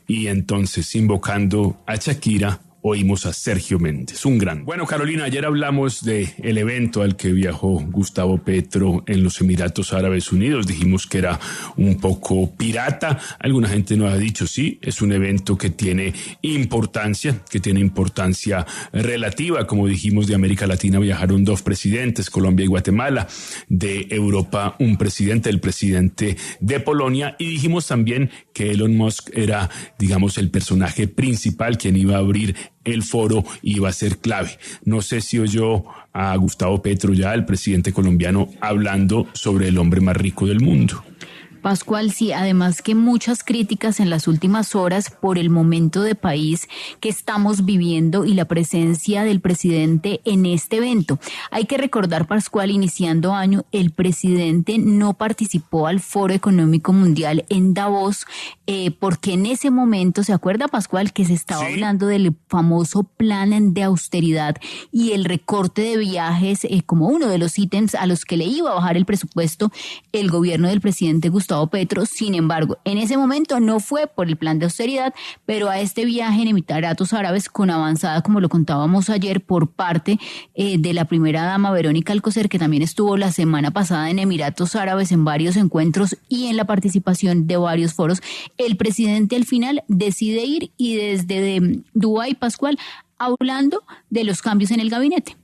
Y entonces, invocando a Shakira, oímos a Sergio Méndez, un gran. Bueno, Carolina, ayer hablamos de el evento al que viajó Gustavo Petro en los Emiratos Árabes Unidos. Dijimos que era un poco pirata. Alguna gente nos ha dicho, sí, es un evento que tiene importancia relativa. Como dijimos, de América Latina viajaron dos presidentes, Colombia y Guatemala. De Europa, un presidente, el presidente de Polonia. Y dijimos también que Elon Musk era, digamos, el personaje principal, quien iba a abrir el foro, iba a ser clave. No sé si oyó a Gustavo Petro, ya el presidente colombiano, hablando sobre el hombre más rico del mundo. Pascual, sí, además que muchas críticas en las últimas horas por el momento de país que estamos viviendo y la presencia del presidente en este evento. Hay que recordar, Pascual, iniciando año, el presidente no participó al Foro Económico Mundial en Davos porque en ese momento, ¿se acuerda, Pascual, que se estaba hablando del famoso plan de austeridad y el recorte de viajes como uno de los ítems a los que le iba a bajar el presupuesto el gobierno del presidente Gustavo Gustavo Petro. Sin embargo, en ese momento no fue por el plan de austeridad, pero a este viaje en Emiratos Árabes con avanzada, como lo contábamos ayer, por parte de la primera dama Verónica Alcocer, que también estuvo la semana pasada en Emiratos Árabes en varios encuentros y en la participación de varios foros, el presidente al final decide ir y desde Dubái, Pascual, hablando de los cambios en el gabinete.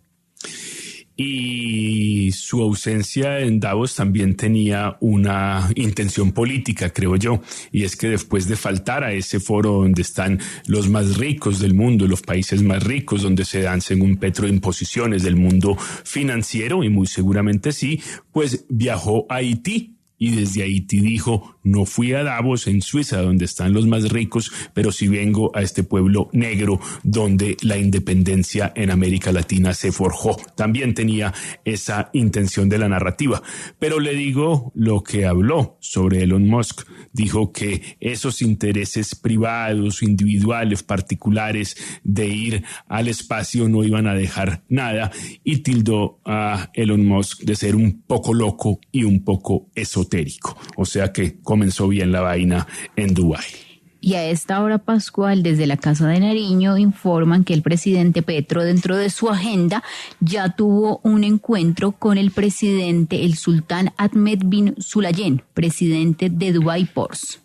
Y su ausencia en Davos también tenía una intención política, creo yo, y es que después de faltar a ese foro donde están los más ricos del mundo, los países más ricos, donde se dan, según Petro, imposiciones del mundo financiero, y muy seguramente sí, pues viajó a Haití. Y desde Haití dijo, no fui a Davos, en Suiza, donde están los más ricos, pero sí vengo a este pueblo negro donde la independencia en América Latina se forjó. También tenía esa intención de la narrativa. Pero le digo lo que habló sobre Elon Musk. Dijo que esos intereses privados, individuales, particulares de ir al espacio no iban a dejar nada, y tildó a Elon Musk de ser un poco loco y un poco esotérico. O sea que comenzó bien la vaina en Dubái. Y a esta hora, Pascual, desde la Casa de Nariño informan que el presidente Petro, dentro de su agenda, ya tuvo un encuentro con el presidente, el sultán Ahmed bin Sulayem, presidente de Dubai Ports.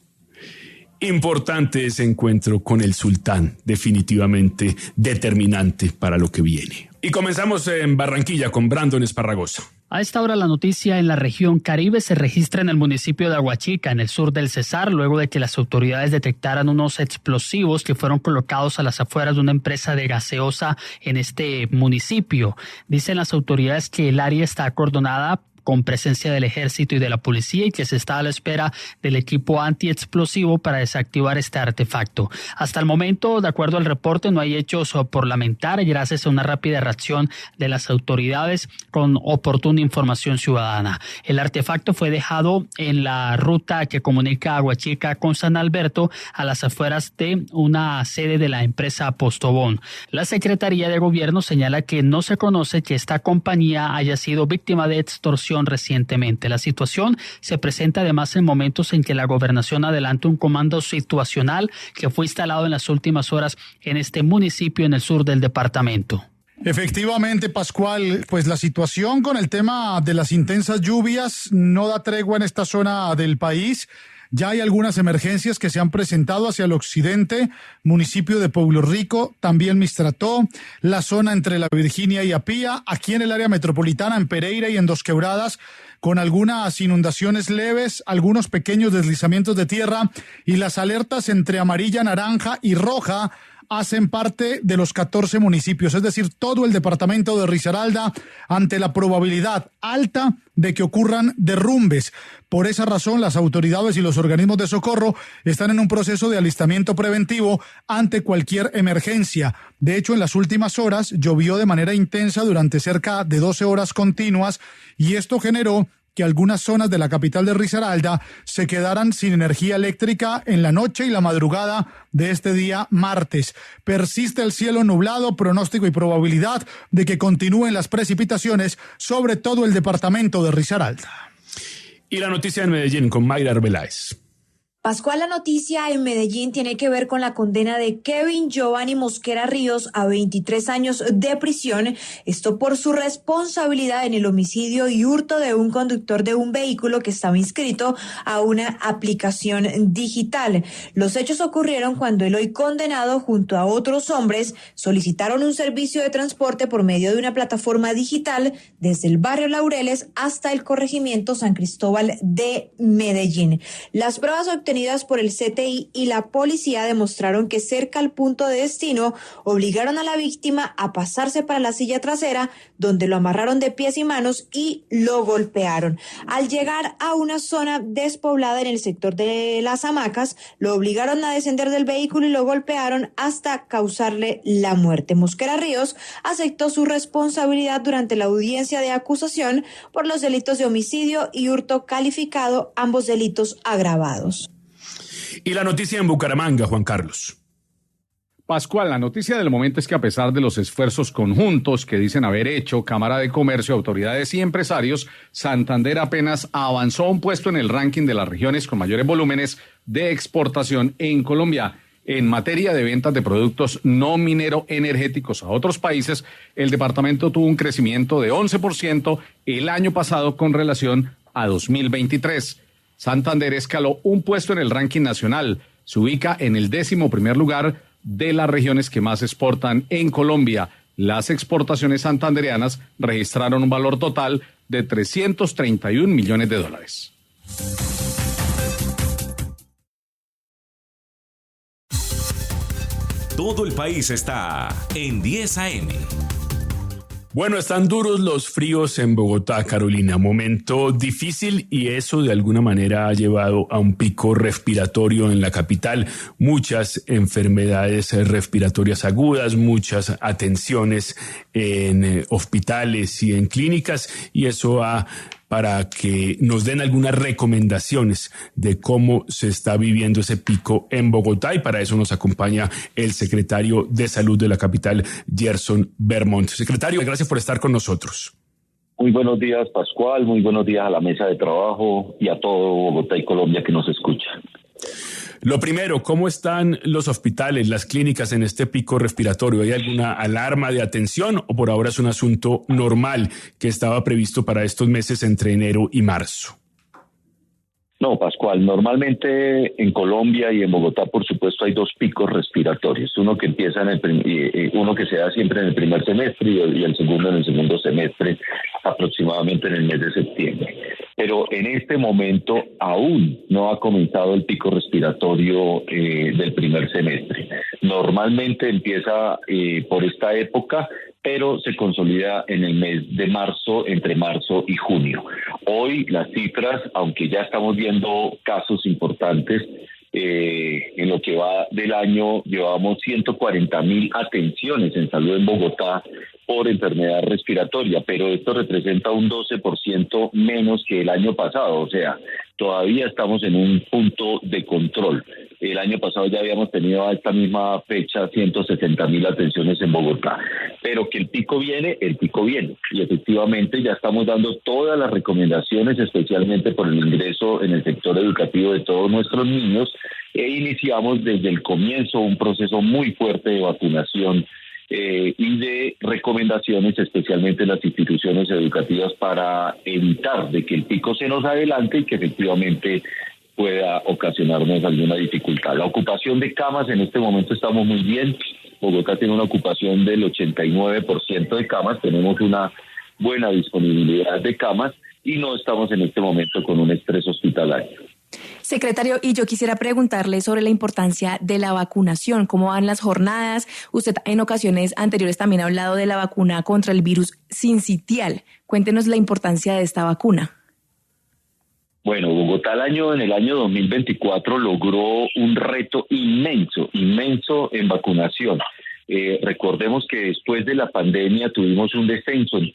Importante ese encuentro con el sultán, definitivamente determinante para lo que viene. Y comenzamos en Barranquilla con Brandon Esparragosa. A esta hora la noticia en la región Caribe se registra en el municipio de Aguachica, en el sur del Cesar, luego de que las autoridades detectaran unos explosivos que fueron colocados a las afueras de una empresa de gaseosa en este municipio. Dicen las autoridades que el área está acordonada con presencia del ejército y de la policía y que se está a la espera del equipo antiexplosivo para desactivar este artefacto. Hasta el momento, de acuerdo al reporte, no hay hechos por lamentar gracias a una rápida reacción de las autoridades con oportuna información ciudadana. El artefacto fue dejado en la ruta que comunica Aguachica con San Alberto a las afueras de una sede de la empresa Postobón. La Secretaría de Gobierno señala que no se conoce que esta compañía haya sido víctima de extorsión recientemente. La situación se presenta además en momentos en que la gobernación adelanta un comando situacional que fue instalado en las últimas horas en este municipio en el sur del departamento. Efectivamente, Pascual, pues la situación con el tema de las intensas lluvias no da tregua en esta zona del país. Ya hay algunas emergencias que se han presentado hacia el occidente, municipio de Pueblo Rico, también Mistrató, la zona entre La Virginia y Apía, aquí en el área metropolitana, en Pereira y en Dos Quebradas, con algunas inundaciones leves, algunos pequeños deslizamientos de tierra, y las alertas entre amarilla, naranja y roja hacen parte de los 14 municipios, es decir, todo el departamento de Risaralda, ante la probabilidad alta de que ocurran derrumbes. Por esa razón, las autoridades y los organismos de socorro están en un proceso de alistamiento preventivo ante cualquier emergencia. De hecho, en las últimas horas llovió de manera intensa durante cerca de 12 horas continuas, y esto generó que algunas zonas de la capital de Risaralda se quedaran sin energía eléctrica en la noche y la madrugada de este día martes. Persiste el cielo nublado, pronóstico y probabilidad de que continúen las precipitaciones sobre todo el departamento de Risaralda. Y la noticia en Medellín con Mayra Arbeláez. Pascual, la noticia en Medellín tiene que ver con la condena de Kevin Giovanni Mosquera Ríos a 23 años de prisión, esto por su responsabilidad en el homicidio y hurto de un conductor de un vehículo que estaba inscrito a una aplicación digital. Los hechos ocurrieron cuando el hoy condenado junto a otros hombres solicitaron un servicio de transporte por medio de una plataforma digital desde el barrio Laureles hasta el corregimiento San Cristóbal de Medellín. Las pruebas obtenidas por el CTI y la policía demostraron que cerca al punto de destino obligaron a la víctima a pasarse para la silla trasera, donde lo amarraron de pies y manos y lo golpearon. Al llegar a una zona despoblada en el sector de las hamacas, lo obligaron a descender del vehículo y lo golpearon hasta causarle la muerte. Mosquera Ríos aceptó su responsabilidad durante la audiencia de acusación por los delitos de homicidio y hurto calificado, ambos delitos agravados. Y la noticia en Bucaramanga, Juan Carlos. Pascual, la noticia del momento es que a pesar de los esfuerzos conjuntos que dicen haber hecho Cámara de Comercio, autoridades y empresarios, Santander apenas avanzó un puesto en el ranking de las regiones con mayores volúmenes de exportación en Colombia. En materia de ventas de productos no minero energéticos a otros países, el departamento tuvo un crecimiento de 11% el año pasado con relación a 2023. Santander escaló un puesto en el ranking nacional, se ubica en el 11º lugar de las regiones que más exportan en Colombia. Las exportaciones santandereanas registraron un valor total de $331 millones. Todo el país está en 10 AM. Bueno, están duros los fríos en Bogotá, Carolina. Momento difícil y eso de alguna manera ha llevado a un pico respiratorio en la capital. Muchas enfermedades respiratorias agudas, muchas atenciones en hospitales y en clínicas y eso ha para que nos den algunas recomendaciones de cómo se está viviendo ese pico en Bogotá y para eso nos acompaña el secretario de Salud de la capital, Gerson Vermont. Secretario, gracias por estar con nosotros. Muy buenos días, Pascual, muy buenos días a la mesa de trabajo y a todo Bogotá y Colombia que nos escucha. Lo primero, ¿cómo están los hospitales, las clínicas en este pico respiratorio? ¿Hay alguna alarma de atención o por ahora es un asunto normal que estaba previsto para estos meses entre enero y marzo? No, Pascual, normalmente en Colombia y en Bogotá, por supuesto, hay dos picos respiratorios. Uno que empieza uno que se da siempre en el primer semestre y el segundo en el segundo semestre, aproximadamente en el mes de septiembre. Pero en este momento aún no ha comenzado el pico respiratorio del primer semestre. Normalmente empieza por esta época, pero se consolida en el mes de marzo, entre marzo y junio. Hoy las cifras, aunque ya estamos viendo casos importantes, en lo que va del año llevamos 140,000 atenciones en salud en Bogotá por enfermedad respiratoria, pero esto representa un 12% menos que el año pasado, o sea, todavía estamos en un punto de control. El año pasado ya habíamos tenido a esta misma fecha 160,000 atenciones en Bogotá, pero que el pico viene y efectivamente ya estamos dando todas las recomendaciones, especialmente por el ingreso en el sector educativo de todos nuestros niños, e iniciamos desde el comienzo un proceso muy fuerte de vacunación y de recomendaciones, especialmente en las instituciones educativas, para evitar de que el pico se nos adelante y que efectivamente pueda ocasionarnos alguna dificultad. La ocupación de camas en este momento estamos muy bien. Bogotá tiene una ocupación del 89% de camas, tenemos una buena disponibilidad de camas y no estamos en este momento con un estrés hospitalario. Secretario, y yo quisiera preguntarle sobre la importancia de la vacunación, cómo van las jornadas. Usted en ocasiones anteriores también ha hablado de la vacuna contra el virus sincitial. Cuéntenos la importancia de esta vacuna. Bueno, Bogotá en el año 2024 logró un reto inmenso en vacunación. Recordemos que después de la pandemia tuvimos un descenso en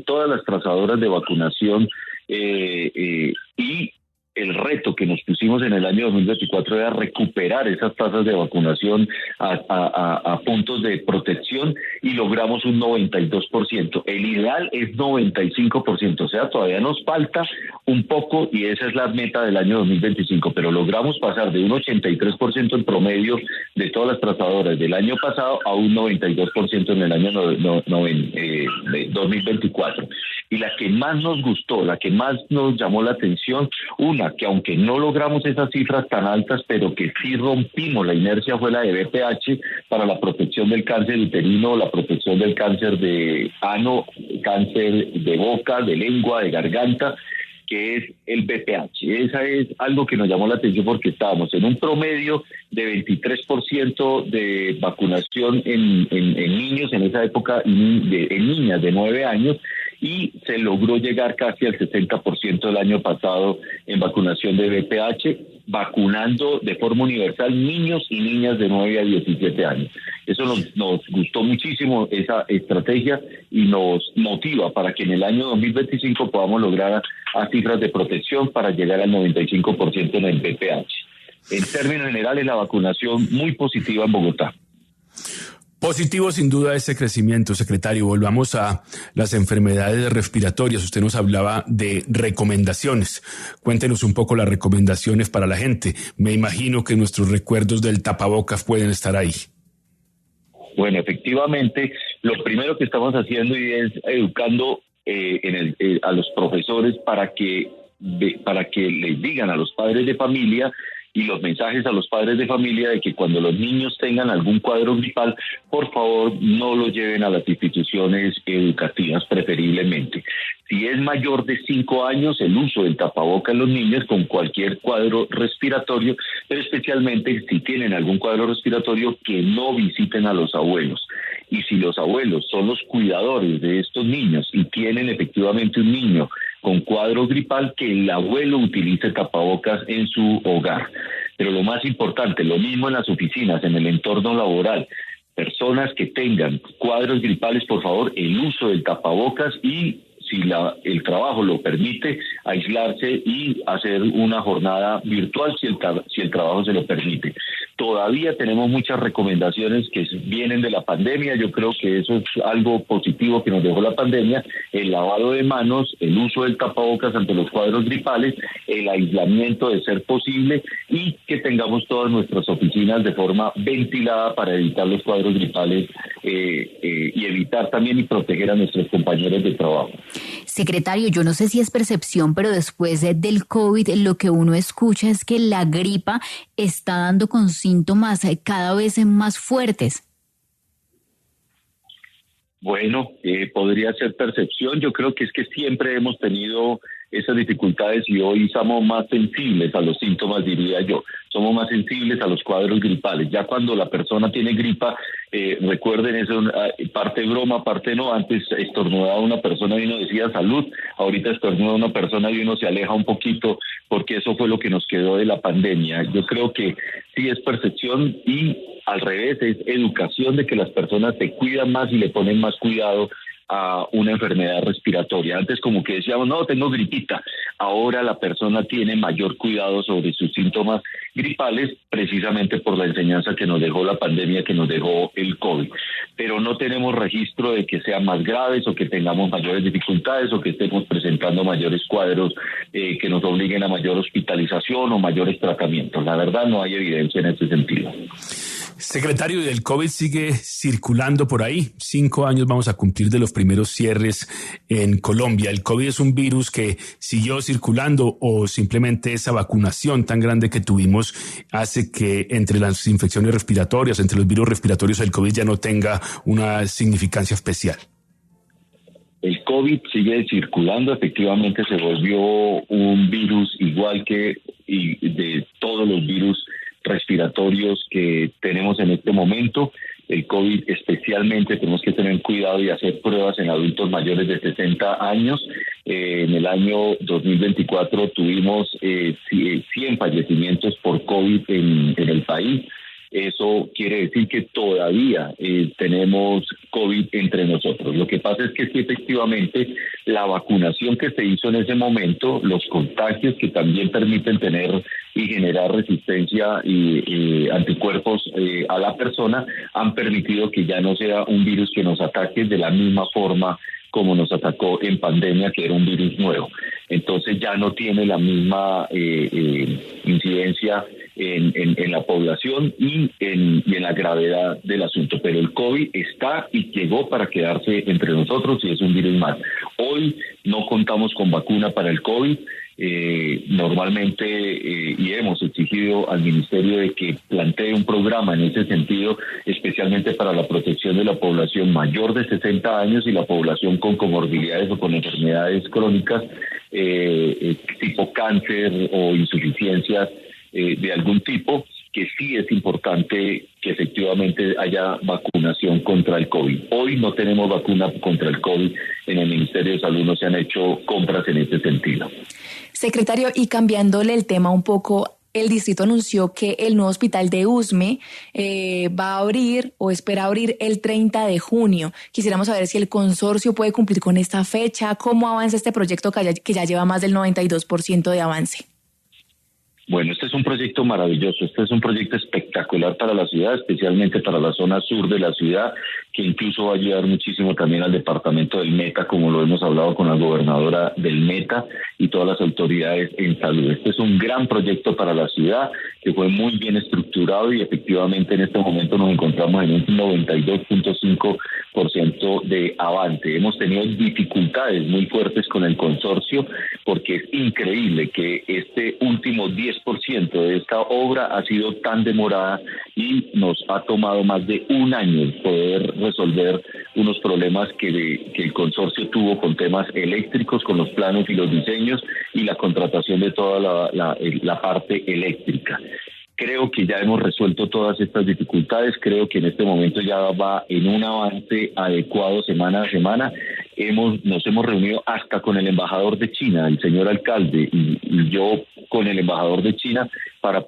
todas las trazadoras de vacunación y el reto que nos pusimos en el año 2024 era recuperar esas tasas de vacunación a puntos de protección y logramos un 92%. El ideal es 95%, o sea, todavía nos falta un poco y esa es la meta del año 2025, pero logramos pasar de un 83% en promedio de todas las trazadoras del año pasado a un 92% en el año 2024. Y la que más nos gustó, la que más nos llamó la atención, una que aunque no logramos esas cifras tan altas, pero que sí rompimos la inercia, fue la de BPH para la protección del cáncer uterino, la protección del cáncer de ano, cáncer de boca, de lengua, de garganta, que es el BPH. Esa es algo que nos llamó la atención porque estábamos en un promedio de 23% de vacunación en niños en esa época, en niñas de 9 años, y se logró llegar casi al 60% el año pasado en vacunación de BPH, vacunando de forma universal niños y niñas de 9 a 17 años. Eso nos gustó muchísimo, esa estrategia, y nos motiva para que en el año 2025 podamos lograr a cifras de protección para llegar al 95% en el BPH. En términos generales, la vacunación muy positiva en Bogotá. Positivo sin duda ese crecimiento, secretario. Volvamos a las enfermedades respiratorias. Usted nos hablaba de recomendaciones. Cuéntenos un poco las recomendaciones para la gente. Me imagino que nuestros recuerdos del tapabocas pueden estar ahí. Bueno, efectivamente, lo primero que estamos haciendo es educando a los profesores para que les digan a los padres de familia y los mensajes a los padres de familia de que cuando los niños tengan algún cuadro gripal, por favor no los lleven a las instituciones educativas preferiblemente. Si es mayor de 5 años, el uso del tapabocas en los niños con cualquier cuadro respiratorio, pero especialmente si tienen algún cuadro respiratorio, que no visiten a los abuelos. Y si los abuelos son los cuidadores de estos niños y tienen efectivamente un niño con cuadro gripal, que el abuelo utilice tapabocas en su hogar. Pero lo más importante, lo mismo en las oficinas, en el entorno laboral. Personas que tengan cuadros gripales, por favor, el uso del tapabocas y, si el trabajo lo permite, aislarse y hacer una jornada virtual si el trabajo se lo permite. Todavía tenemos muchas recomendaciones que vienen de la pandemia. Yo creo que eso es algo positivo que nos dejó la pandemia: el lavado de manos, el uso del tapabocas ante los cuadros gripales, el aislamiento de ser posible, y que tengamos todas nuestras oficinas de forma ventilada para evitar los cuadros gripales y evitar también y proteger a nuestros compañeros de trabajo. Secretario, yo no sé si es percepción, pero después del COVID lo que uno escucha es que la gripa está dando con síntomas cada vez más fuertes. Bueno, podría ser percepción. Yo creo que es que siempre hemos tenido esas dificultades y hoy somos más sensibles a los síntomas, diría yo. Somos más sensibles a los cuadros gripales. Ya cuando la persona tiene gripa, recuerden eso, parte broma, parte no. Antes estornudaba una persona y uno decía salud. Ahorita estornuda una persona y uno se aleja un poquito, porque eso fue lo que nos quedó de la pandemia. Yo creo que sí es percepción, y al revés es educación de que las personas se cuidan más y le ponen más cuidado a una enfermedad respiratoria. Antes como que decíamos, no, tengo gripita. Ahora la persona tiene mayor cuidado sobre sus síntomas gripales, precisamente por la enseñanza que nos dejó la pandemia, que nos dejó el COVID. Pero no tenemos registro de que sean más graves o que tengamos mayores dificultades o que estemos presentando mayores cuadros que nos obliguen a mayor hospitalización o mayores tratamientos. La verdad, no hay evidencia en ese sentido. Secretario, del COVID sigue circulando por ahí. 5 años vamos a cumplir de los primeros cierres en Colombia. ¿El COVID es un virus que siguió circulando o simplemente esa vacunación tan grande que tuvimos hace que entre las infecciones respiratorias, entre los virus respiratorios, el COVID ya no tenga una significancia especial? El COVID sigue circulando, efectivamente se volvió un virus igual que de todos los virus respiratorios que tenemos en este momento. El COVID especialmente tenemos que tener cuidado y hacer pruebas en adultos mayores de 60 años. En el año 2024 tuvimos 100 fallecimientos por COVID en el país. Eso quiere decir que todavía tenemos COVID entre nosotros. Lo que pasa es que sí, efectivamente, la vacunación que se hizo en ese momento, los contagios que también permiten tener y generar resistencia y anticuerpos a la persona, han permitido que ya no sea un virus que nos ataque de la misma forma como nos atacó en pandemia, que era un virus nuevo. Entonces ya no tiene la misma incidencia en la población y en la gravedad del asunto. Pero el COVID está y llegó para quedarse entre nosotros y es un virus más. Hoy no contamos con vacuna para el COVID. Normalmente y hemos exigido al Ministerio de que plantee un programa en ese sentido, especialmente para la protección de la población mayor de 60 años y la población con comorbilidades o con enfermedades crónicas tipo cáncer o insuficiencias de algún tipo, que sí es importante que efectivamente haya vacunación contra el COVID. Hoy no tenemos vacuna contra el COVID. En el Ministerio de Salud no se han hecho compras en ese sentido. Secretario, y cambiándole el tema un poco, el distrito anunció que el nuevo hospital de Usme va a abrir o espera abrir el 30 de junio. Quisiéramos saber si el consorcio puede cumplir con esta fecha, cómo avanza este proyecto que ya lleva más del 92% de avance. Bueno, este es un proyecto maravilloso, este es un proyecto espectacular para la ciudad, especialmente para la zona sur de la ciudad, que incluso va a ayudar muchísimo también al departamento del Meta, como lo hemos hablado con la gobernadora del Meta y todas las autoridades en salud. Este es un gran proyecto para la ciudad, que fue muy bien estructurado y efectivamente en este momento nos encontramos en un 92.5% de avance. Hemos tenido dificultades muy fuertes con el consorcio, porque es increíble que este último 10% de esta obra ha sido tan demorada y nos ha tomado más de un año poder resolver unos problemas que el consorcio tuvo con temas eléctricos, con los planos y los diseños y la contratación de toda la parte eléctrica. Creo que ya hemos resuelto todas estas dificultades, creo que en este momento ya va en un avance adecuado semana a semana. Nos hemos reunido hasta con el embajador de China, el señor alcalde, y yo con el embajador de China para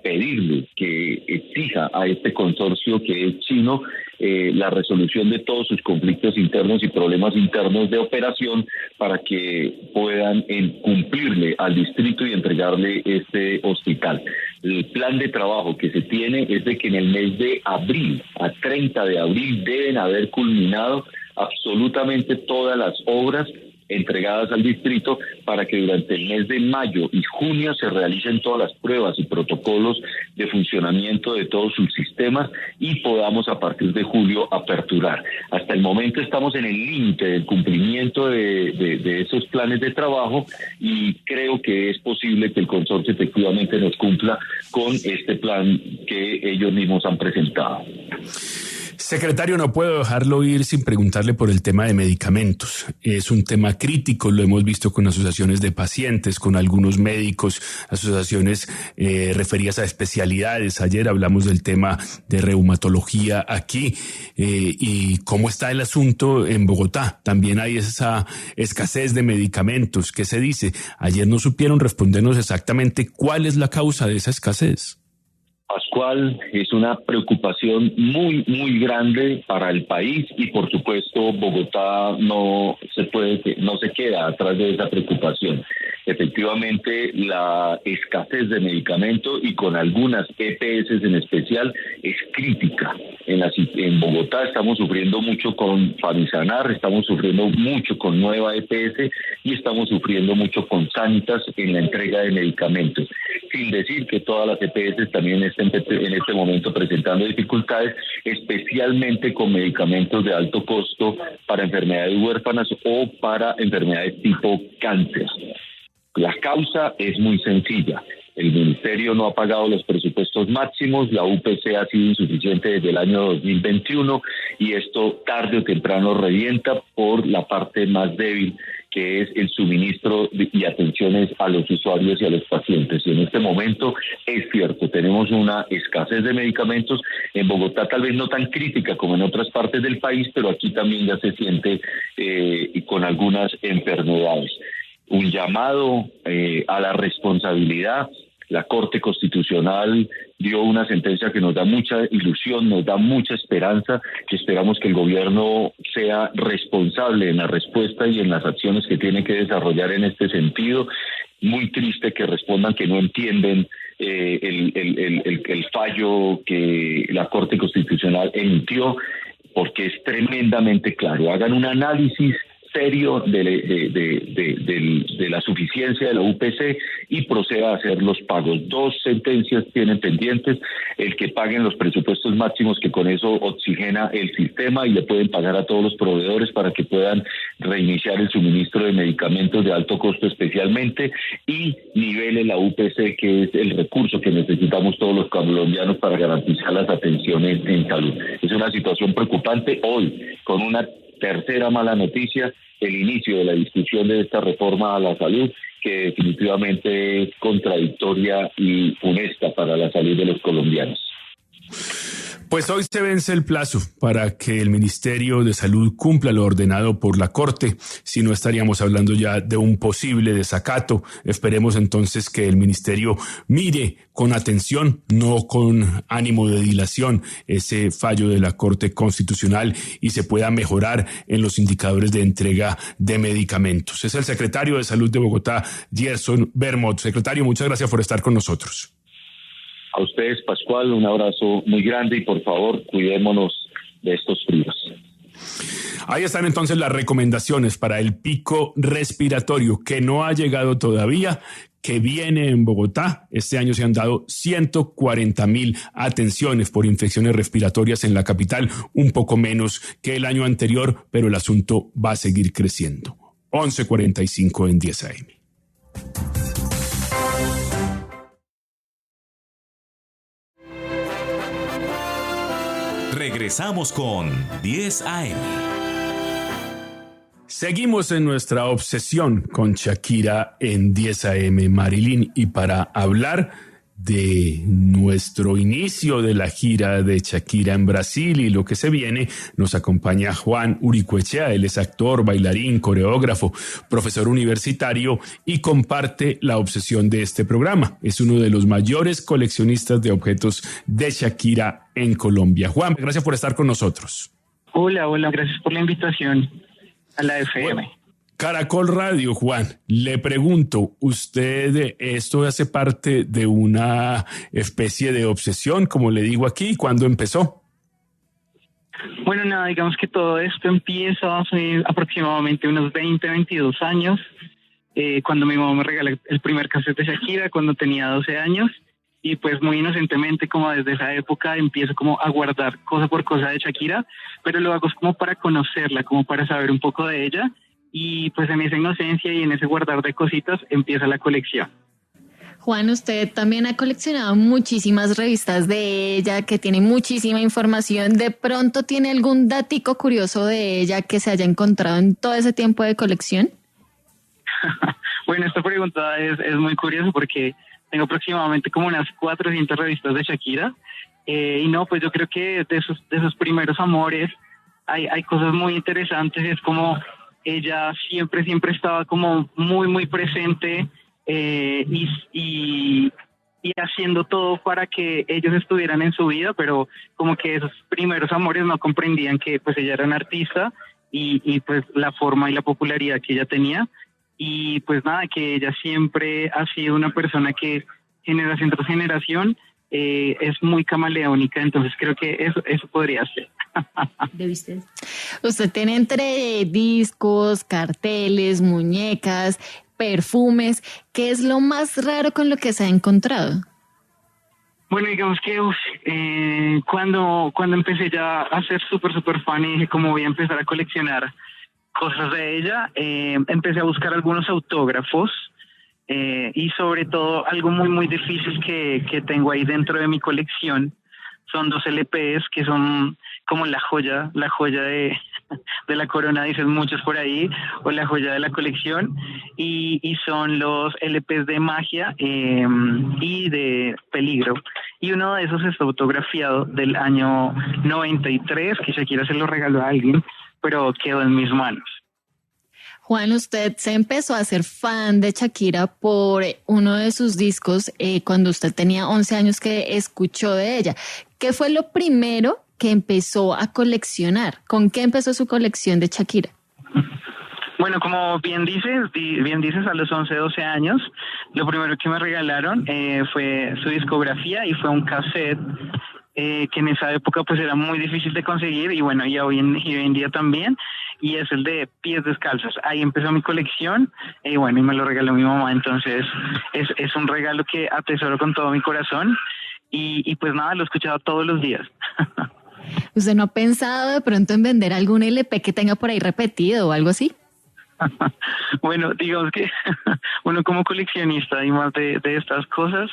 pedirle que exija a este consorcio que es chino la resolución de todos sus conflictos internos y problemas internos de operación para que puedan cumplirle al distrito y entregarle este hospital. El plan de trabajo que se tiene es de que en el mes de abril, a 30 de abril, deben haber culminado absolutamente todas las obras entregadas al distrito para que durante el mes de mayo y junio se realicen todas las pruebas y protocolos de funcionamiento de todos sus sistemas y podamos a partir de julio aperturar. Hasta el momento estamos en el límite del cumplimiento de esos planes de trabajo y creo que es posible que el consorcio efectivamente nos cumpla con este plan que ellos mismos han presentado. Secretario, no puedo dejarlo ir sin preguntarle por el tema de medicamentos. Es un tema crítico, lo hemos visto con asociaciones de pacientes, con algunos médicos, asociaciones referidas a especialidades. Ayer hablamos del tema de reumatología aquí y cómo está el asunto en Bogotá. También hay esa escasez de medicamentos. ¿Qué se dice? Ayer no supieron respondernos exactamente cuál es la causa de esa escasez. Pascual, es una preocupación muy, muy grande para el país y por supuesto Bogotá no se queda atrás de esa preocupación. Efectivamente, la escasez de medicamentos y con algunas EPS en especial es crítica. En Bogotá estamos sufriendo mucho con Famisanar, estamos sufriendo mucho con Nueva EPS y estamos sufriendo mucho con Sanitas en la entrega de medicamentos. Sin decir que todas las EPS también estén en este momento presentando dificultades, especialmente con medicamentos de alto costo para enfermedades huérfanas o para enfermedades tipo cáncer. La causa es muy sencilla. El ministerio no ha pagado los presupuestos máximos, la UPC ha sido insuficiente desde el año 2021 y esto tarde o temprano revienta por la parte más débil, que es el suministro y atenciones a los usuarios y a los pacientes. Y en este momento es cierto, tenemos una escasez de medicamentos en Bogotá, tal vez no tan crítica como en otras partes del país, pero aquí también ya se siente con algunas enfermedades. Un llamado a la responsabilidad. La Corte Constitucional dio una sentencia que nos da mucha ilusión, nos da mucha esperanza, que esperamos que el gobierno sea responsable en la respuesta y en las acciones que tiene que desarrollar en este sentido. Muy triste que respondan que no entienden el fallo que la Corte Constitucional emitió, porque es tremendamente claro. Hagan un análisis serio de la suficiencia de la UPC y proceda a hacer los pagos. 2 sentencias tienen pendientes, el que paguen los presupuestos máximos, que con eso oxigena el sistema y le pueden pagar a todos los proveedores para que puedan reiniciar el suministro de medicamentos de alto costo especialmente, y nivele la UPC, que es el recurso que necesitamos todos los colombianos para garantizar las atenciones en salud. Es una situación preocupante hoy, con una tercera mala noticia, el inicio de la discusión de esta reforma a la salud, que definitivamente es contradictoria y funesta para la salud de los colombianos. Pues hoy se vence el plazo para que el Ministerio de Salud cumpla lo ordenado por la Corte. Si no, estaríamos hablando ya de un posible desacato. Esperemos entonces que el Ministerio mire con atención, no con ánimo de dilación, ese fallo de la Corte Constitucional y se pueda mejorar en los indicadores de entrega de medicamentos. Es el secretario de Salud de Bogotá, Gerson Bermot. Secretario, muchas gracias por estar con nosotros. A ustedes, Pascual, un abrazo muy grande y por favor, cuidémonos de estos fríos. Ahí están entonces las recomendaciones para el pico respiratorio que no ha llegado todavía, que viene en Bogotá. Este año se han dado 140.000 atenciones por infecciones respiratorias en la capital, un poco menos que el año anterior, pero el asunto va a seguir creciendo. 11:45 en 10 AM. Regresamos con 10 AM. Seguimos en nuestra obsesión con Shakira en 10 AM, Marilyn, y para hablar de nuestro inicio de la gira de Shakira en Brasil y lo que se viene, nos acompaña Juan Uricoechea. Él es actor, bailarín, coreógrafo, profesor universitario y comparte la obsesión de este programa. Es uno de los mayores coleccionistas de objetos de Shakira en Colombia. Juan, gracias por estar con nosotros. Hola, gracias por la invitación a la FM. Bueno, Caracol Radio, Juan, le pregunto, ¿usted esto hace parte de una especie de obsesión, como le digo aquí? ¿Cuándo empezó? Bueno, nada, digamos que todo esto empieza hace aproximadamente unos 20, 22 años, cuando mi mamá me regaló el primer cassette de Shakira, cuando tenía 12 años, y pues muy inocentemente, como desde esa época, empiezo como a guardar cosa por cosa de Shakira, pero lo hago como para conocerla, como para saber un poco de ella. Y pues en esa inocencia y en ese guardar de cositas empieza la colección. Juan, usted también ha coleccionado muchísimas revistas de ella, que tiene muchísima información. ¿De pronto tiene algún datico curioso de ella que se haya encontrado en todo ese tiempo de colección? Bueno, esta pregunta es muy curiosa porque tengo aproximadamente como unas 400 revistas de Shakira. Y no, pues yo creo que de esos primeros amores hay cosas muy interesantes. Es como ella siempre estaba como muy presente y haciendo todo para que ellos estuvieran en su vida, pero como que esos primeros amores no comprendían que pues ella era una artista y pues la forma y la popularidad que ella tenía. Y pues nada, que ella siempre ha sido una persona que generación tras generación es muy camaleónica, entonces creo que eso podría ser. ¿Viste? Usted tiene entre discos, carteles, muñecas, perfumes. ¿Qué es lo más raro con lo que se ha encontrado? Bueno, digamos que cuando empecé ya a ser súper fan y dije cómo voy a empezar a coleccionar cosas de ella, empecé a buscar algunos autógrafos. Y sobre todo algo muy difícil que tengo ahí dentro de mi colección son 2 LPs que son como la joya de la corona, dicen muchos por ahí, o la joya de la colección, y son los LPs de Magia y de Peligro, y uno de esos está autografiado del año 93, que Shakira se lo regaló a alguien, pero quedó en mis manos. Juan, usted se empezó a ser fan de Shakira por uno de sus discos cuando usted tenía 11 años que escuchó de ella. ¿Qué fue lo primero que empezó a coleccionar? ¿Con qué empezó su colección de Shakira? Bueno, como bien dices, a los 11, 12 años, lo primero que me regalaron fue su discografía y fue un cassette que en esa época pues era muy difícil de conseguir y bueno, y hoy en día también, y es el de Pies Descalzos. Ahí empezó mi colección y bueno, y me lo regaló mi mamá, entonces es un regalo que atesoro con todo mi corazón y pues nada, lo he escuchado todos los días. ¿Usted no ha pensado de pronto en vender algún LP que tenga por ahí repetido o algo así? Bueno, digamos que uno como coleccionista y más de estas cosas,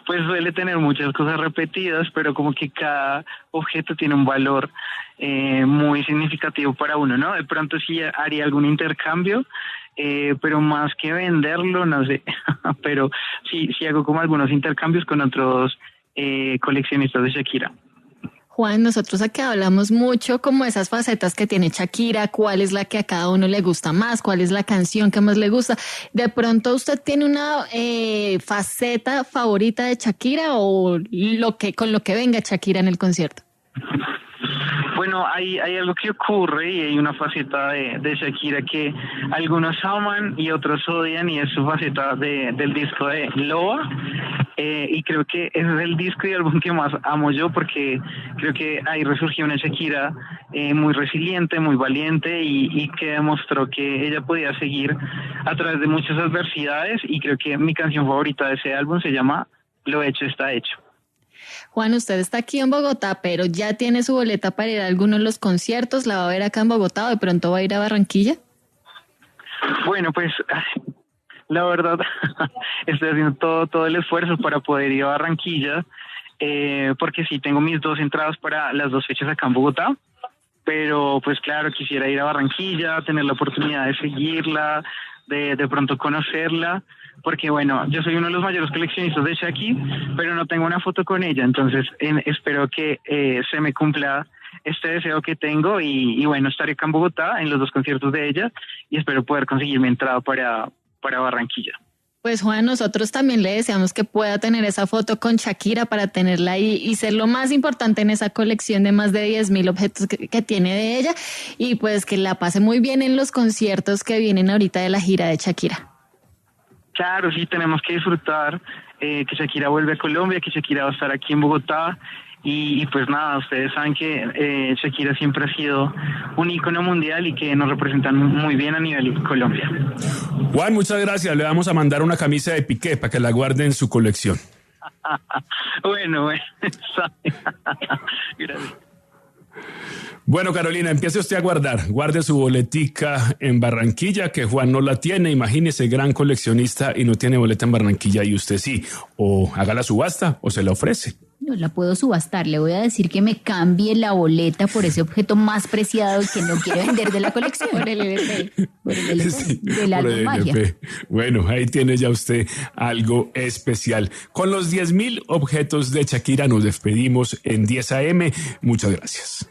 pues suele tener muchas cosas repetidas, pero como que cada objeto tiene un valor muy significativo para uno, ¿no? De pronto sí haría algún intercambio, pero más que venderlo, no sé, pero sí hago como algunos intercambios con otros coleccionistas de Shakira. Juan, nosotros acá hablamos mucho como esas facetas que tiene Shakira, cuál es la que a cada uno le gusta más, cuál es la canción que más le gusta. ¿De pronto usted tiene una faceta favorita de Shakira o con lo que venga Shakira en el concierto? Bueno, hay algo que ocurre y hay una faceta de Shakira que algunos aman y otros odian, y es su faceta del disco de Loa, y creo que ese es el disco y álbum que más amo yo, porque creo que ahí resurgió una Shakira muy resiliente, muy valiente, y que demostró que ella podía seguir a través de muchas adversidades, y creo que mi canción favorita de ese álbum se llama Lo hecho está hecho. Juan, usted está aquí en Bogotá, pero ¿ya tiene su boleta para ir a alguno de los conciertos? ¿La va a ver acá en Bogotá o de pronto va a ir a Barranquilla? Bueno, pues la verdad estoy haciendo todo el esfuerzo para poder ir a Barranquilla, porque sí, tengo mis 2 entradas para las 2 fechas acá en Bogotá, pero pues claro, quisiera ir a Barranquilla, tener la oportunidad de seguirla, de pronto conocerla, porque bueno, yo soy uno de los mayores coleccionistas de Shakira, pero no tengo una foto con ella, entonces espero que se me cumpla este deseo que tengo, y bueno, estaré acá en Bogotá en los 2 conciertos de ella, y espero poder conseguir mi entrada para Barranquilla. Pues Juan, nosotros también le deseamos que pueda tener esa foto con Shakira para tenerla ahí y ser lo más importante en esa colección de más de 10,000 objetos que tiene de ella, y pues que la pase muy bien en los conciertos que vienen ahorita de la gira de Shakira. Claro, sí, tenemos que disfrutar que Shakira vuelve a Colombia, que Shakira va a estar aquí en Bogotá, y pues nada, ustedes saben que Shakira siempre ha sido un ícono mundial y que nos representan muy bien a nivel Colombia. Juan, muchas gracias. Le vamos a mandar una camisa de Piqué para que la guarde en su colección. Bueno, gracias. Bueno, Carolina, empiece usted a guardar. Guarde su boletica en Barranquilla, que Juan no la tiene. Imagínese, gran coleccionista y no tiene boleta en Barranquilla y usted sí. O haga la subasta o se la ofrece. No la puedo subastar. Le voy a decir que me cambie la boleta por ese objeto más preciado que no quiere vender de la colección. Por el LP. Por el LP. Sí, del álbum Magia. Bueno, ahí tiene ya usted algo especial. Con los 10,000 objetos de Shakira nos despedimos en 10 AM. Muchas gracias.